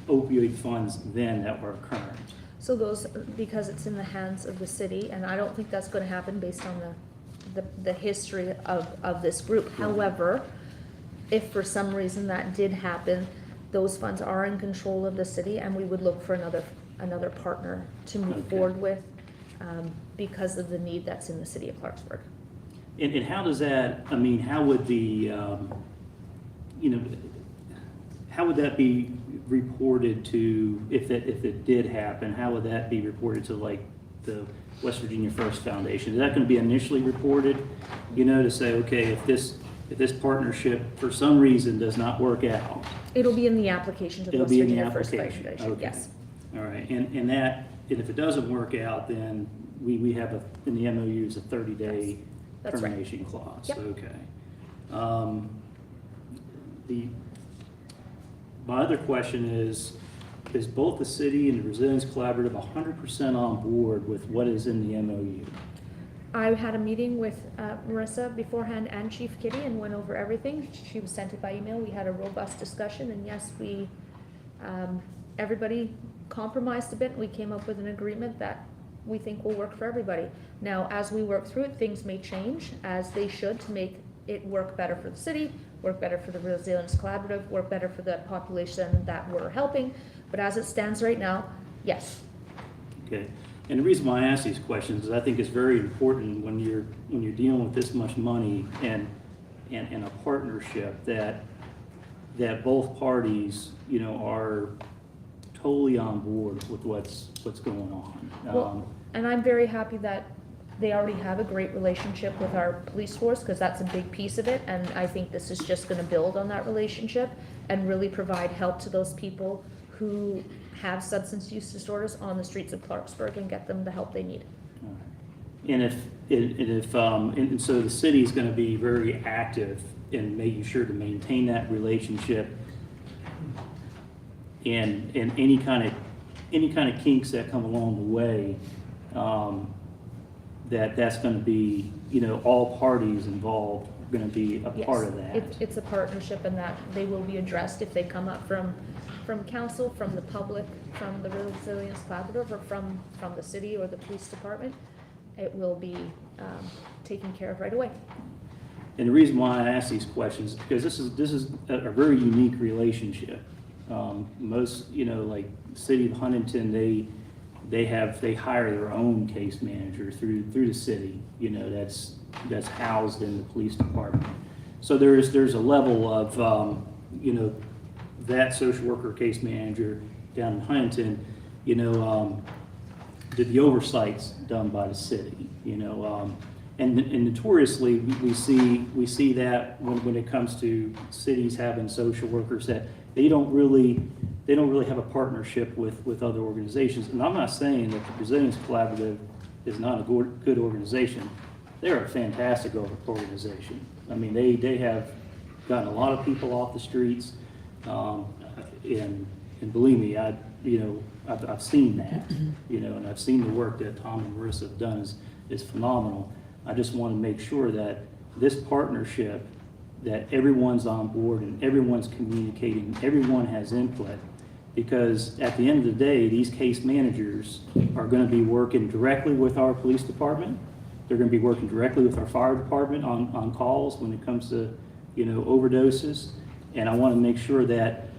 opioid funds then that were current? So those, because it's in the hands of the city, and I don't think that's gonna happen based on the history of this group. However, if for some reason that did happen, those funds are in control of the city, and we would look for another partner to move Okay. forward with, because of the need that's in the city of Clarksburg. And how does that, I mean, how would how would that be reported to, if it did happen, how would that be reported to, like, the West Virginia First Foundation? Is that going to be initially reported, to say, okay, if this partnership for some reason does not work out? It'll be in the application to the It'll West be in the Virginia First application. Foundation, Okay. yes. All right, and if it doesn't work out, then we have in the MOU is a 30-day That's right. termination clause. Yep. Okay. My other question is both the city and the Resilience Collaborative 100% on board with what is in the MOU? I had a meeting with Marissa beforehand and Chief Kitty and went over everything. She was sent it by email. We had a robust discussion, and yes, everybody compromised a bit. We came up with an agreement that we think will work for everybody. Now, as we work through it, things may change, as they should, to make it work better for the city, work better for the Resilience Collaborative, work better for the population that we're helping. But as it stands right now, yes. Okay, and the reason why I ask these questions is I think it's very important when you're dealing with this much money and a partnership that both parties, are totally on board with what's going on. Well, and I'm very happy that they already have a great relationship with our police force, because that's a big piece of it, and I think this is just gonna build on that relationship and really provide help to those people who have substance use disorders on the streets of Clarksburg and get them the help they need. And so the city is going to be very active in making sure to maintain that relationship, and any kind of kinks that come along the way, that's going to be, all parties involved are going to be a part of that. It's a partnership, and that they will be addressed if they come up from council, from the public, from the Resilience Collaborative, or from the city or the police department. It will be taken care of right away. And the reason why I ask these questions is because this is a very unique relationship. Most, like the city of Huntington, they hire their own case manager through the city, that's housed in the police department. So there's a level of, that social worker case manager down in Huntington, the oversights done by the city, and notoriously we see that when it comes to cities having social workers, that they don't really have a partnership with other organizations. And I'm not saying that the Resilience Collaborative is not a good organization. They're a fantastic organization. I mean, they have gotten a lot of people off the streets, and believe me, I've seen that, and I've seen the work that Tom and Marissa have done is phenomenal. I just want to make sure that this partnership, that everyone's on board and everyone's communicating, everyone has input, because at the end of the day, these case managers are going to be working directly with our police department. They're going to be working directly with our fire department on calls when it comes to, overdoses. And I want to make sure that,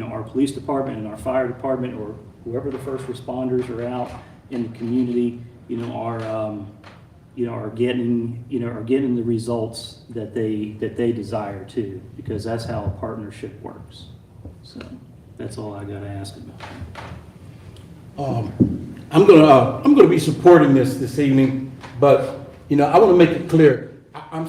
our police department and our fire department, or whoever the first responders are out in the community, are getting the results that they desire to, because that's how a partnership works. So that's all I got to ask about. I'm gonna be supporting this evening, but, I want to make it clear, I'm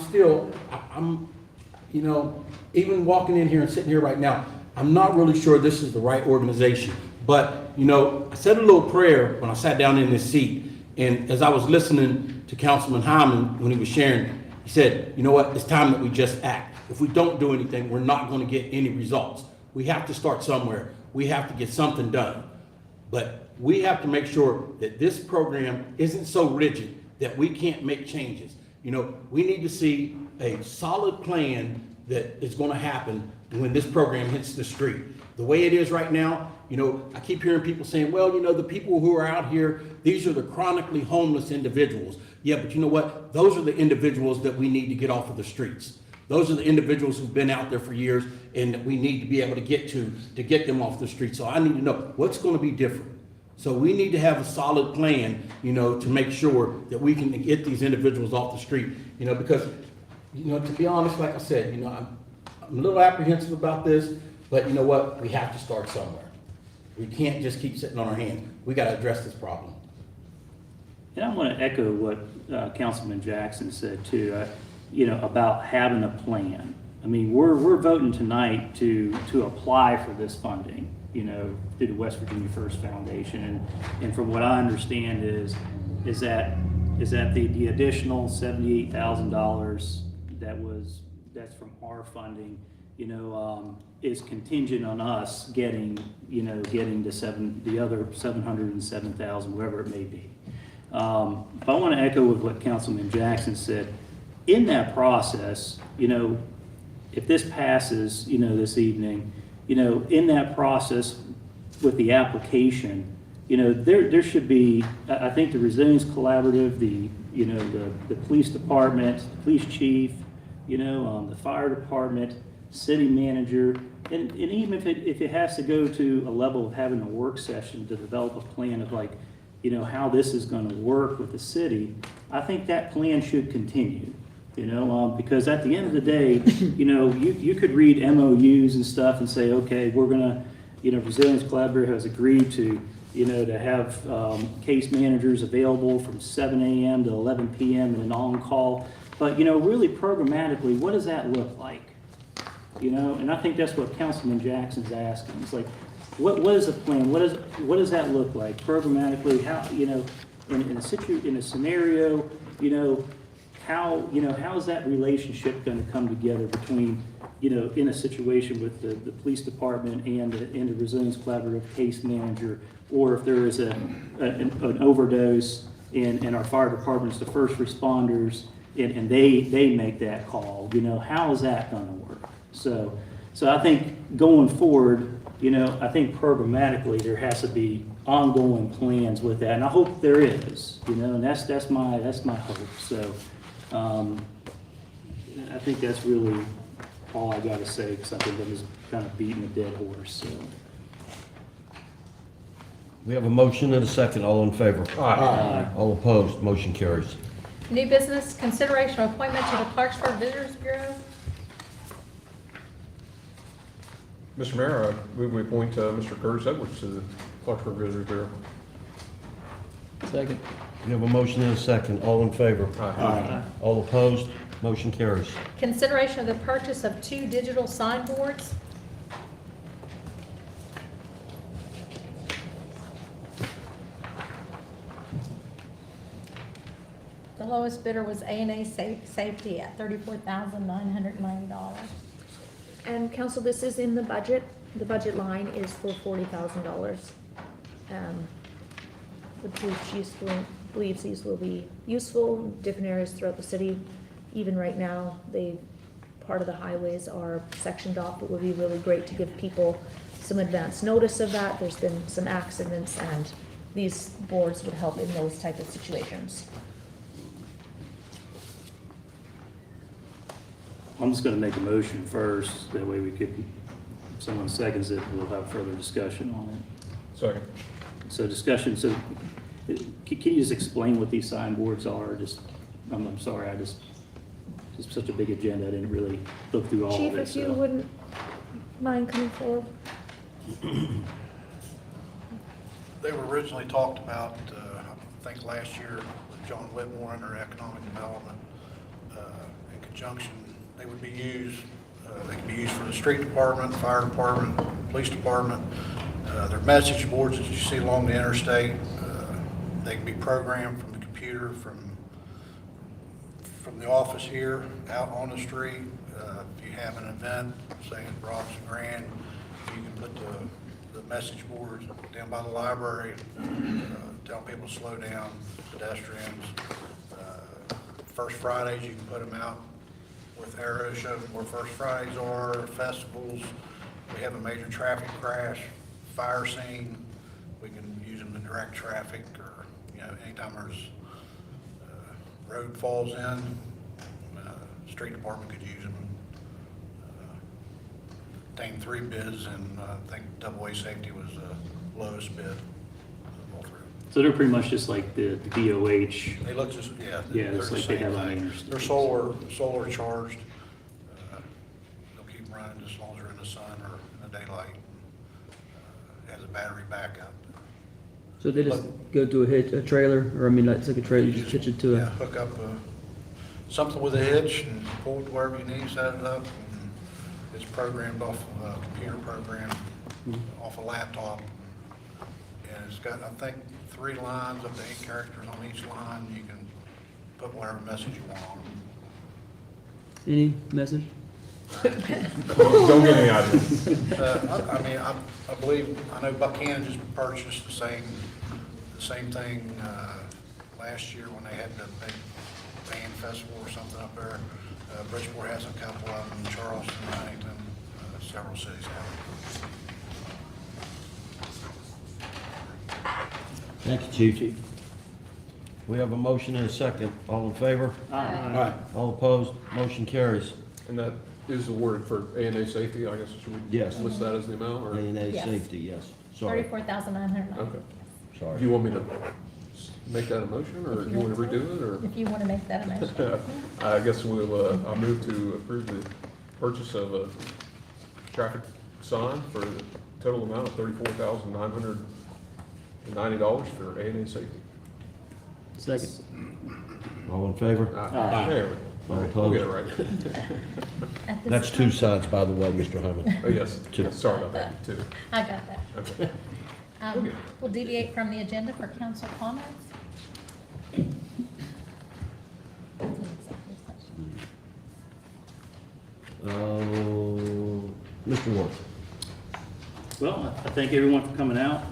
even walking in here and sitting here right now, I'm not really sure this is the right organization. But, I said a little prayer when I sat down in this seat, and as I was listening to Councilman Hyman when he was sharing, he said, you know what, it's time that we just act. If we don't do anything, we're not going to get any results. We have to start somewhere. We have to get something done. But we have to make sure that this program isn't so rigid that we can't make changes. We need to see a solid plan that is going to happen when this program hits the street. The way it is right now, I keep hearing people saying, well, the people who are out here, these are the chronically homeless individuals. Yeah, but you know what? Those are the individuals that we need to get off of the streets. Those are the individuals who've been out there for years and that we need to be able to get them off the street. So I need to know what's going to be different. So we need to have a solid plan, to make sure that we can get these individuals off the street, because, to be honest, like I said, I'm a little apprehensive about this, but you know what? We have to start somewhere. We can't just keep sitting on our hands. We gotta address this problem. And I want to echo what Councilman Jackson said too, you know, about having a plan. I mean, we're voting tonight to apply for this funding, you know, through the West Virginia First Foundation. And from what I understand is that the additional $78,000 that's from our funding, you know, is contingent on us getting the other 707,000, whatever it may be. But I want to echo with what Councilman Jackson said. In that process, you know, if this passes, you know, this evening, you know, in that process with the application, you know, there should be, I think the Resilience Collaborative, the police department, the police chief, you know, the fire department, city manager, and even if it has to go to a level of having a work session to develop a plan of like, you know, how this is going to work with the city, I think that plan should continue, you know, because at the end of the day, you know, you could read MOUs and stuff and say, okay, we're going to, you know, Resilience Collaborative has agreed to, you know, to have case managers available from 7 a.m. to 11 p.m. and an on-call. But, you know, really programmatically, what does that look like? You know, and I think that's what Councilman Jackson's asking. It's like, what is the plan? What does that look like programmatically? How, you know, in a scenario, you know, how is that relationship going to come together between, you know, in a situation with the police department and the Resilience Collaborative case manager, or if there is an overdose and our fire department's the first responders and they make that call, you know, how is that going to work? So I think going forward, you know, I think programmatically there has to be ongoing plans with that, and I hope there is, you know, and that's my hope. So I think that's really all I got to say, because I think I'm just kind of beating a dead horse. So. We have a motion and a second. All in favor? Aye. All opposed? Motion carries. New business, consideration of appointment to the Clarksburg Visitors Bureau. Mr. Mayor, I move we appoint Mr. Curtis Edwards to the Clarksburg Visitors Bureau. Second. We have a motion and a second. All in favor? Aye. All opposed? Motion carries. Consideration of the purchase of 2 digital signboards. The lowest bidder was A&A Safety at $34,990. And council, this is in the budget. The budget line is for $40,000. The police chief believes these will be useful in different areas throughout the city. Even right now, part of the highways are sectioned off. It would be really great to give people some advance notice of that. There's been some accidents, and these boards would help in those type of situations. I'm just going to make a motion first. That way we could, if someone seconds it, we'll have further discussion on it. Second. So discussion, so can you just explain what these signboards are? I'm sorry, it's such a big agenda, I didn't really look through all of it. Chief, if you wouldn't mind coming forward. They were originally talked about, I think last year with John Whitmore under Economic Development in conjunction. They would be used, they can be used for the street department, fire department, police department. They're message boards that you see along the interstate. They can be programmed from the computer, from the office here, out on the street. If you have an event, say at Rob's Grand, you can put the message boards down by the library, tell people to slow down, pedestrians. First Fridays, you can put them out with arrows showing where First Fridays are, festivals. We have a major traffic crash, fire scene. We can use them to direct traffic, or anytime there's road falls in, street department could use them. Obtained 3 bids, and I think AA Safety was the lowest bid. So they're pretty much just like the DOH. They look just, Yeah, they're it's the like they same have on the thing. interstate. They're solar charged. They'll keep running as long as they're in the sun or in the daylight. Has a battery backup. So they just go to a trailer, or I mean, like, it's like a trailer, you just hitch it to Yeah, a, hook up something with a hitch and pull it to wherever you need, set it up. And it's programmed off of a computer program, off a laptop. And it's got, I think, 3 lines, up to 8 characters on each line. You can put whatever message you want on them. any message? Don't get any ideas. I mean, I believe, I know Buchanan just purchased the same thing last year when they had the big band festival or something up there. Bridgeport has a couple of them, Charleston, Huntington, several cities have Thank you, Chief. We have a motion and a second. All in favor? Aye. All opposed? Motion carries. And that is awarded for A&A safety, I guess, should we Yes. list that as the amount, or? A&A Yes. safety, yes. Sorry, 34,909. Okay. Do sorry. you want me to make that a motion, or If do you want to want redo it, or? If you want to make that a motion. I guess I'll move to approve the purchase of a traffic sign for the total amount of $34,990 for A&A safety. Second. All in favor? There we All go. opposed? We'll get it right. At this That's time- 2 sides, by the way, Mr. Hyman. Oh, yes, Two. sorry about that, too. I got that. Okay. Um, We'll deviate from the agenda for council comments. Mr. Ward? Well, I thank everyone for coming out.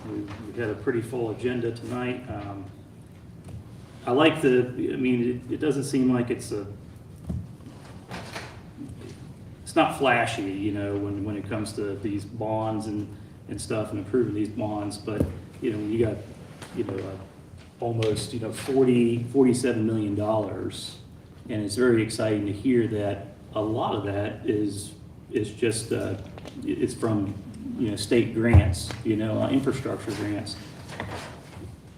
We've had a pretty full agenda tonight. I like it doesn't seem like it's not flashy, you know, when it comes to these bonds and stuff and approving these bonds, but, you know, when you got, you know, almost, you know, $47 million, and it's very exciting to hear that a lot of that is just, it's from, you know, state grants, you know, infrastructure grants.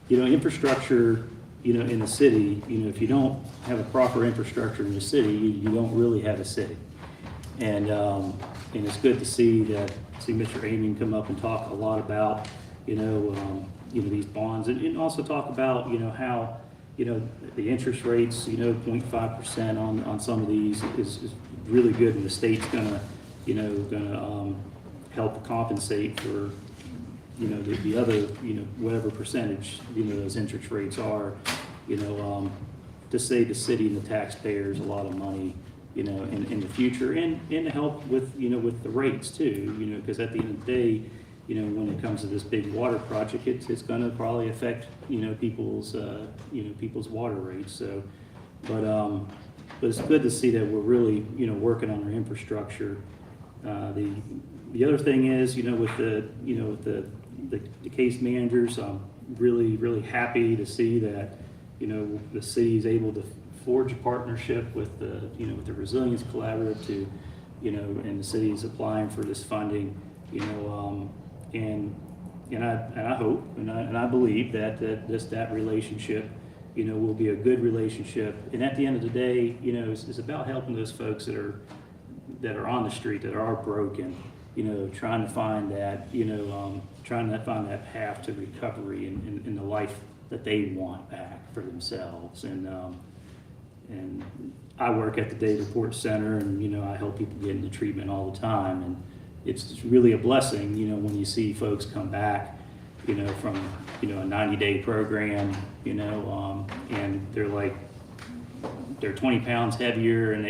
You know, infrastructure, you know, in the city, you know, if you don't have a proper infrastructure in the city, you don't really have a city. And it's good to see Mr. Aming come up and talk a lot about, you know, these bonds, and also talk about, you know, how, you know, the interest rates, you know, 0.5% on some of these is really good, and the state's gonna help compensate for, you know, the other, you know, whatever percentage, you know, those interest rates are, you know, to save the city and the taxpayers a lot of money, you know, in the future, and to help with, you know, with the rates too, you know, because at the end of the day, you know, when it comes to this big water project, it's gonna probably affect, you know, people's water rates, so, but it's good to see that we're really, you know, working on our infrastructure. The other thing is, you know, with the case managers, I'm really happy to see that, you know, the city is able to forge a partnership with the Resilience Collaborative to, you know, and the city is applying for this funding, you know, and I hope and I believe that that relationship, you know, will be a good relationship. And at the end of the day, you know, it's about helping those folks that are on the street, that are broken, you know, trying to find that, you know, trying to find that path to recovery and the life that they want back for themselves. And I work at the Davenport Center, and, you know, I help people get into treatment all the time. And it's really a blessing, you know, when you see folks come back, you know, from, you know, a 90-day program, you know, and they're 20 pounds heavier, and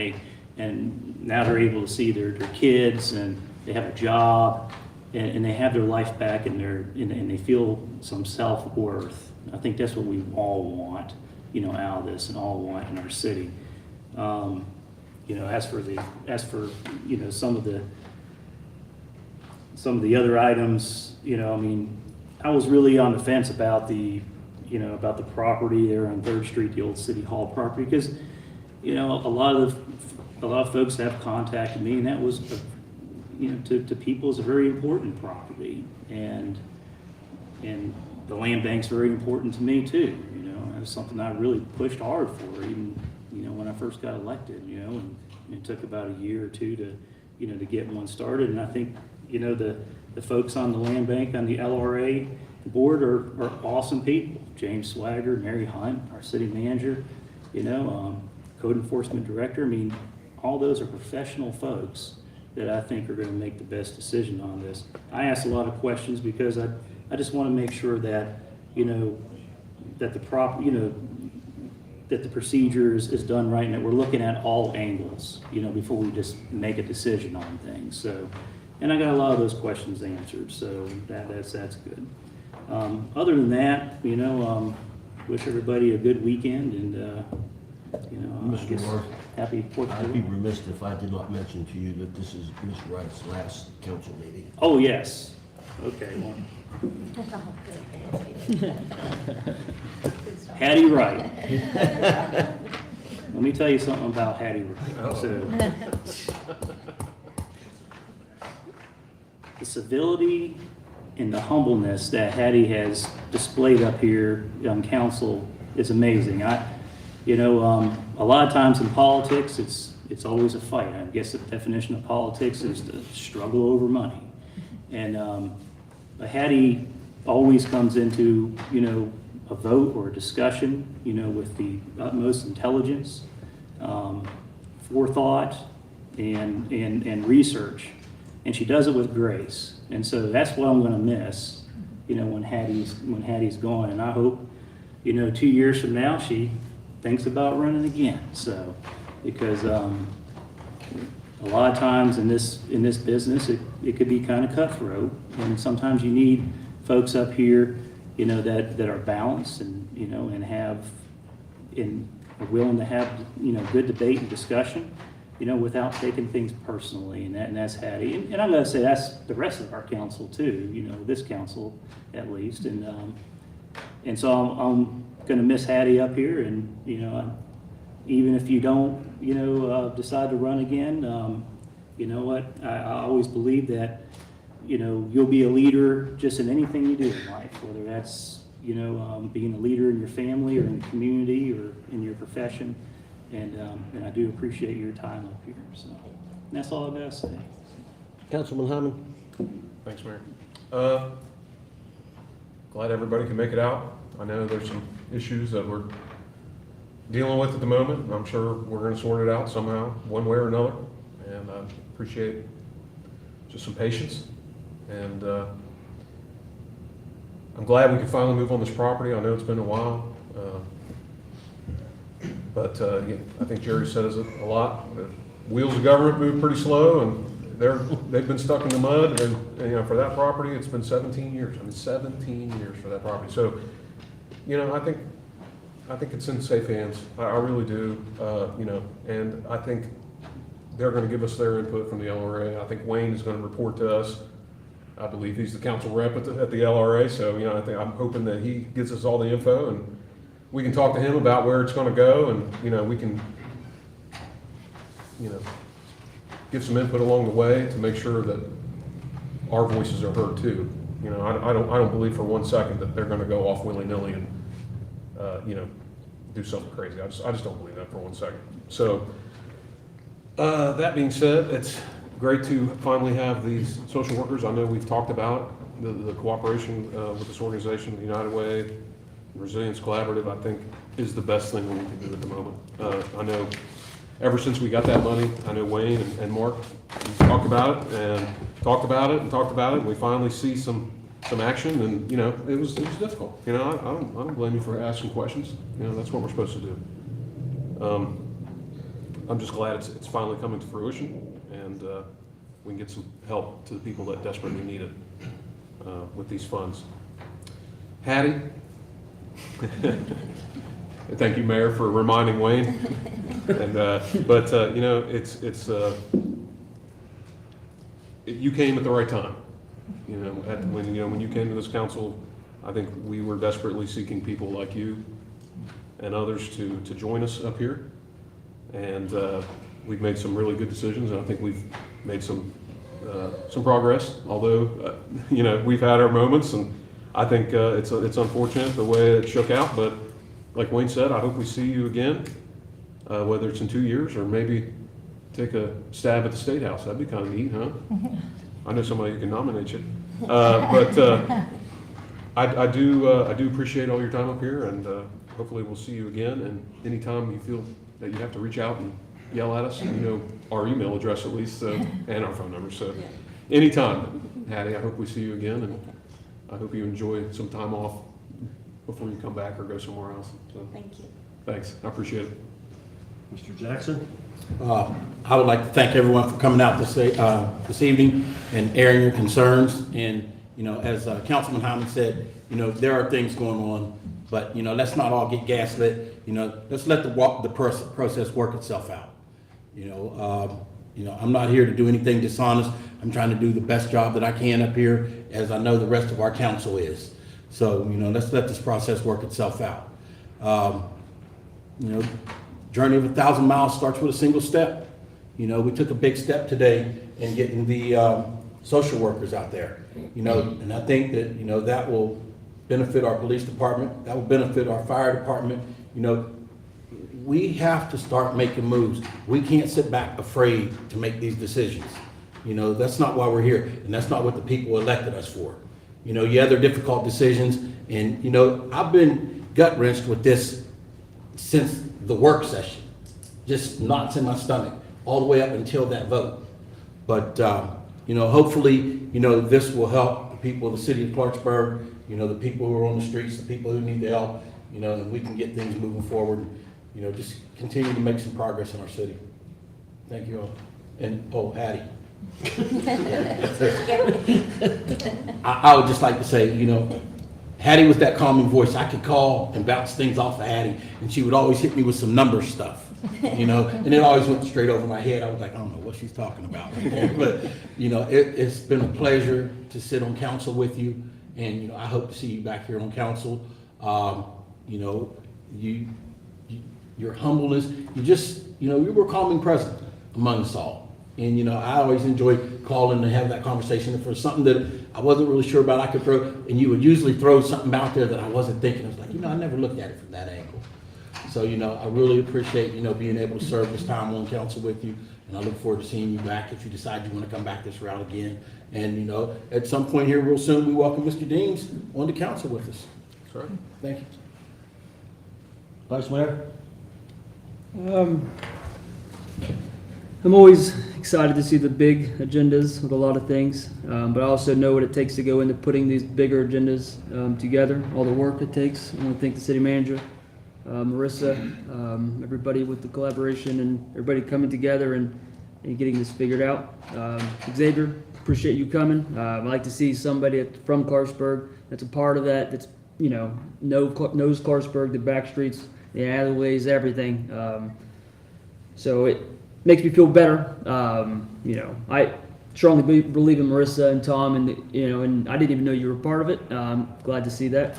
now they're able to see their kids, and they have a job, and they have their life back, and they feel some self-worth. I think that's what we all want, you know, out of this, and all want in our city. You know, as for you know, some of the other items, you know, I mean, I was really on the fence about the property there on 3rd Street, the old City Hall property, because, you know, a lot of folks have contacted me, and that was, you know, to people is a very important property, and the land bank's very important to me too. You know, it was something I really pushed hard for, even, you know, when I first got elected. You know, and it took about a year or two to, you know, to get one started, and I think, you know, the folks on the land bank, on the LRA board are awesome people. James Swagger, Mary Hunt, our city manager, you know, code enforcement director. I mean, all those are professional folks that I think are going to make the best decision on this. I asked a lot of questions because I just want to make sure that, you know, that that the procedure is done right and that we're looking at all angles, you know, before we just make a decision on things. So, and I got a lot of those questions answered, so that's good. Other than that, you know, wish everybody a good weekend and, you know, I Mr. guess Moore, happy 4th of I'd be July. remiss if I did not mention to you that this is Ms. Wright's last council meeting. Oh, yes. Okay, well. Hattie Wright. Let me tell you something about Hattie Wright. So, the civility and the humbleness that Hattie has displayed up here on council is amazing. You know, a lot of times in politics, it's always a fight. I guess the definition of politics is to struggle over money. And Hattie always comes into, you know, a vote or a discussion, you know, with the utmost intelligence, forethought, and research. And she does it with grace. And so that's what I'm going to miss, you know, when Hattie's gone. And I hope, you know, 2 years from now, she thinks about running again. So, because a lot of times in this business, it could be kind of cutthroat. And sometimes you need folks up here, you know, that are balanced and, you know, and are willing to have, you know, good debate and discussion, you know, without taking things personally, and that's Hattie. And I'm going to say that's the rest of our council too, you know, this council at least. And so I'm going to miss Hattie up here, and, you know, even if you don't, you know, decide to run again, you know what, I always believe that, you know, you'll be a leader just in anything you do in life, whether that's, you know, being a leader in your family or in the community or in your profession. And I do appreciate your time up here. So that's all I've got to say. Councilman Hammond? Thanks, Mayor. Glad everybody can make it out. I know there's some issues that we're dealing with at the moment. I'm sure we're going to sort it out somehow, one way or another. And I appreciate just some patience. And I'm glad we could finally move on this property. I know it's been a while. But yeah, I think Jerry says it a lot. The wheels of government move pretty slow, and they've been stuck in the mud. And you know, for that property, it's been 17 years. I mean, 17 years for that property. So, you know, I think it's in safe hands. I really do. You know, and I think they're going to give us their input from the LRA. I think Wayne is going to report to us. I believe he's the council rep at the LRA. So, you know, I'm hoping that he gives us all the info, and we can talk to him about where it's going to go, and, you know, we can, you know, give some input along the way to make sure that our voices are heard too. You know, I don't believe for 1 second that they're going to go off willy-nilly and, you know, do something crazy. I just don't believe that for 1 second. So, that being said, it's great to finally have these social workers. I know we've talked about the cooperation with this organization, the United Way, Resilience Collaborative, I think, is the best thing we can do at the moment. I know ever since we got that money, I know Wayne and Mark talked about it and talked about it and talked about it, and we finally see some action, and, you know, it was difficult. You know, I don't blame you for asking questions. You know, that's what we're supposed to do. I'm just glad it's finally coming to fruition, and we can get some help to the people that desperately need it with these funds. Hattie? Thank you, Mayor, for reminding Wayne. And but you know, you came at the right time. You know, when you came to this council, I think we were desperately seeking people like you and others to join us up here. And we've made some really good decisions, and I think we've made some progress. Although you know, we've had our moments, and I think it's unfortunate the way it shook out, but like Wayne said, I hope we see you again, whether it's in 2 years or maybe take a stab at the State House. That'd be kind of neat, huh? I know somebody who can nominate you. But I do appreciate all your time up here, and hopefully we'll see you again. And anytime you feel that you have to reach out and yell at us, you know our email address at least, and our phone number. So anytime, Hattie, I hope we see you again, and I hope you enjoy some time off before you come back or go somewhere else. So, Thank you. thanks, I appreciate it. Mr. Jackson? I would like to thank everyone for coming out this evening and airing your concerns. And, you know, as Councilman Hyman said, you know, there are things going on, but, you know, let's not all get gaslit. You know, let's let the process work itself out. You know, I'm not here to do anything dishonest. I'm trying to do the best job that I can up here, as I know the rest of our council is. So, you know, let's let this process work itself out. You know, journey of 1,000 miles starts with a single step. You know, we took a big step today in getting the social workers out there. You know, and I think that, you know, that will benefit our police department. That will benefit our fire department. You know, we have to start making moves. We can't sit back afraid to make these decisions. You know, that's not why we're here, and that's not what the people elected us for. You know, yeah, they're difficult decisions, and, you know, I've been gut-wrenched with this since the work session. Just knots in my stomach, all the way up until that vote. But, you know, hopefully, you know, this will help the people of the city of Clarksburg, you know, the people who are on the streets, the people who need the help, you know, and we can get things moving forward, you know, just continue to make some progress in our city. Thank you all. And, oh, Hattie. I would just like to say, you know, Hattie was that calming voice. I could call and bounce things off of Hattie, and she would always hit me with some number stuff, you know, and it always went straight over my head. I was like, I don't know what she's talking about. But, you know, it's been a pleasure to sit on council with you, and, you know, I hope to see you back here on council. You know, your humbleness, you know, you were a calming presence among us all. And, you know, I always enjoy calling and having that conversation. If there's something that I wasn't really sure about, I could throw, and you would usually throw something out there that I wasn't thinking. I was like, you know, I never looked at it from that angle. So, you know, I really appreciate, you know, being able to serve this time on council with you. And I look forward to seeing you back if you decide you want to come back this route again. And, you know, at some point here real soon, we welcome Mr. Deans on the council with us. That's right. Thank you. Vice Mayor? I'm always excited to see the big agendas with a lot of things, but I also know what it takes to go into putting these bigger agendas together, all the work it takes. I want to thank the city manager, Marissa, everybody with the collaboration and everybody coming together and getting this figured out. Xavier, appreciate you coming. I'd like to see somebody from Clarksburg that's a part of that, that's, you know, knows Clarksburg, the back streets, the alleyways, everything. So it makes me feel better. You know, I strongly believe in Marissa and Tom, and, you know, and I didn't even know you were a part of it. Glad to see that.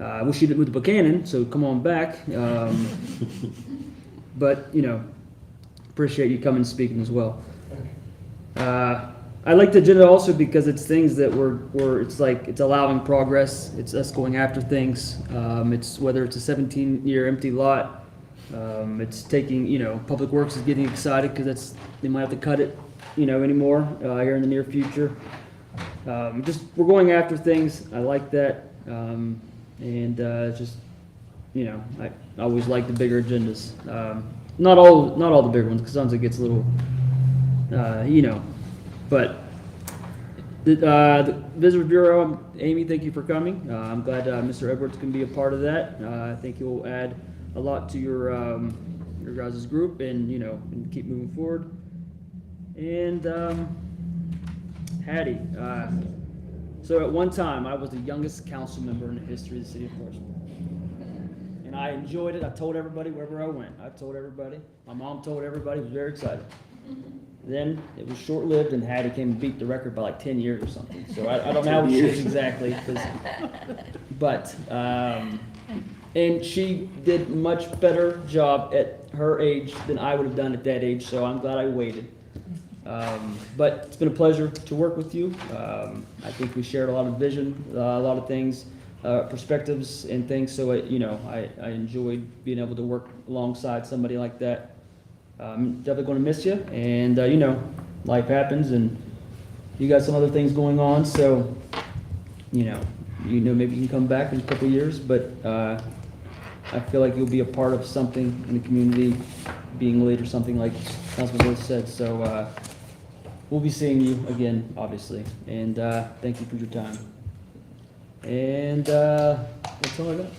I wish you did with Buchanan, so come on back. But, you know, appreciate you coming and speaking as well. I like the agenda also because it's things that it's like, it's allowing progress. It's us going after things. It's whether it's a 17-year empty lot. It's taking, you know, Public Works is getting excited because they might have to cut it, you know, anymore here in the near future. Just, we're going after things. I like that. And just, you know, I always like the bigger agendas. Not all the bigger ones, because sometimes it gets a little, you know, but the Visitor Bureau, Amy, thank you for coming. I'm glad Mr. Edwards can be a part of that. I think he'll add a lot to your guys' group, and, you know, and keep moving forward. And Hattie, so at one time I was the youngest council member in the history of the city of Clarksburg, and I enjoyed it. I told everybody wherever I went. I told everybody. My mom told everybody. Was very excited. Then it was short-lived, and Hattie came and beat the record by like 10 years or something. So I don't know how it is exactly, but. And she did much better job at her age than I would have done at that age, so I'm glad I waited. But it's been a pleasure to work with you. I think we shared a lot of vision, a lot of things, perspectives and things, so you know, I enjoyed being able to work alongside somebody like that. I'm definitely going to miss you, and you know, life happens, and you got some other things going on, so, maybe you can come back in a couple of years, but, I feel like you'll be a part of something in the community, being late or something like Councilman Woods said, so, we'll be seeing you again, obviously, and, thank you for your time. And, that's all I got.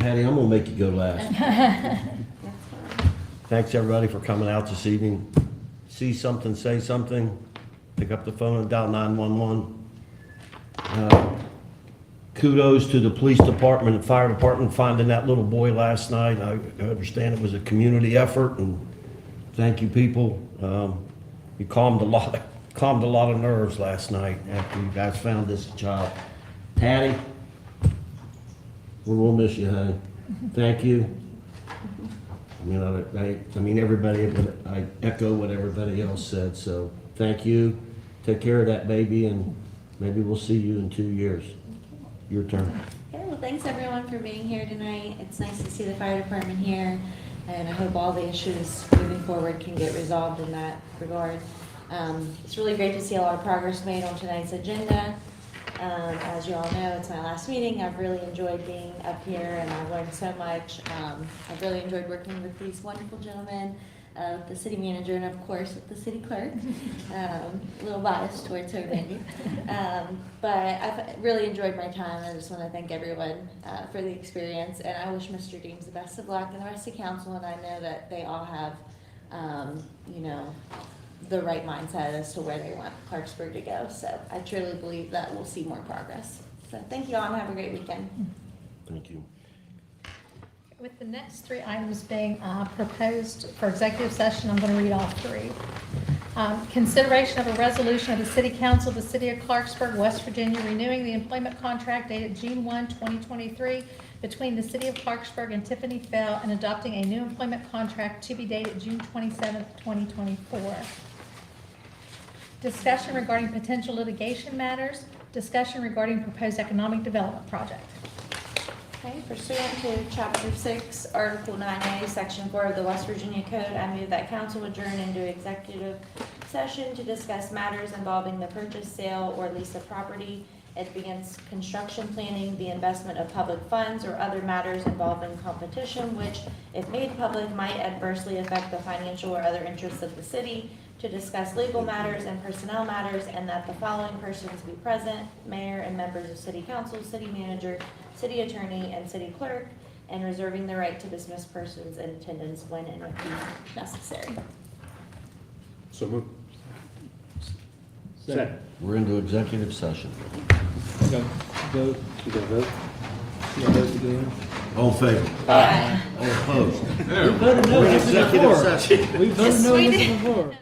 Hattie, I'm gonna make you go last. Thanks, everybody, for coming out this evening. See something, say something, pick up the phone and dial 911. Kudos to the police department and fire department finding that little boy last night. I understand it was a community effort, and thank you, people. You calmed a lot of nerves last night after you guys found this child. Hattie, we will miss you, honey. Thank you. I mean, everybody, I echo what everybody else said, so thank you. Take care of that baby, and maybe we'll see you in 2 years. Your turn. Okay, well, thanks everyone for being here tonight. It's nice to see the fire department here, and I hope all the issues moving forward can get resolved in that regard. It's really great to see a lot of progress made on tonight's agenda. As you all know, it's my last meeting. I've really enjoyed being up here, and I've learned so much. I've really enjoyed working with these wonderful gentlemen, the city manager, and of course with the city clerk. A little biased towards her, maybe. But I've really enjoyed my time. I just want to thank everyone for the experience, and I wish Mr. Deems the best of luck and the rest of council, and I know that they all have, the right mindset as to where they want Clarksburg to go. So I truly believe that we'll see more progress. So thank you all, and have a great weekend. Thank you. With the next 3 items being proposed for executive session, I'm going to read all 3. Consideration of a resolution of the City Council of the City of Clarksburg, West Virginia, renewing the employment contract dated June 1, 2023 between the City of Clarksburg and Tiffany Fell, and adopting a new employment contract to be dated June 27, 2024. Discussion regarding potential litigation matters. Discussion regarding proposed economic development project. Okay, pursuant to Chapter 6, Article 9A, Section 4 of the West Virginia Code, I move that council adjourn into executive session to discuss matters involving the purchase, sale, or lease of property, advanced construction planning, the investment of public funds, or other matters involving competition which, if made public, might adversely affect the financial or other interests of the city, to discuss legal matters and personnel matters, and that the following persons be present: mayor and members of city council, city manager, city attorney, and city clerk, and reserving the right to dismiss persons in attendance when and if necessary. So moved. Second. We're into executive session. Okay, vote. You got a vote? You got a vote to go in? All in favor? Aye. All opposed? We voted no We're in this executive before. session. We voted Yes, no we this did. before.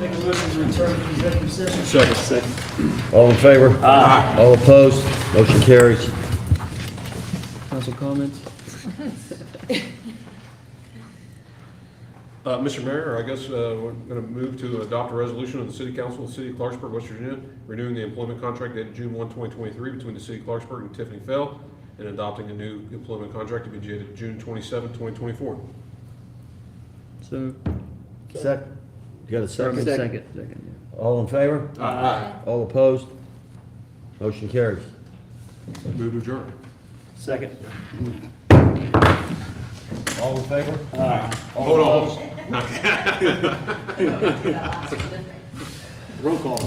Make a motion to return to executive session. Second. All in favor? Aye. All opposed? Motion carries. Council comments? Mr. Mayor, I guess we're going to move to adopt a resolution of the City Council of the City of Clarksburg, West Virginia, renewing the employment contract dated June 1, 2023 between the City of Clarksburg and Tiffany Fell, and adopting a new employment contract to be dated June 27, 2024. So. Second. You got a second? Second, yeah. All in favor? Aye. All opposed? Motion carries. Move to adjourn. Second. All in favor? Hold on. Roll call.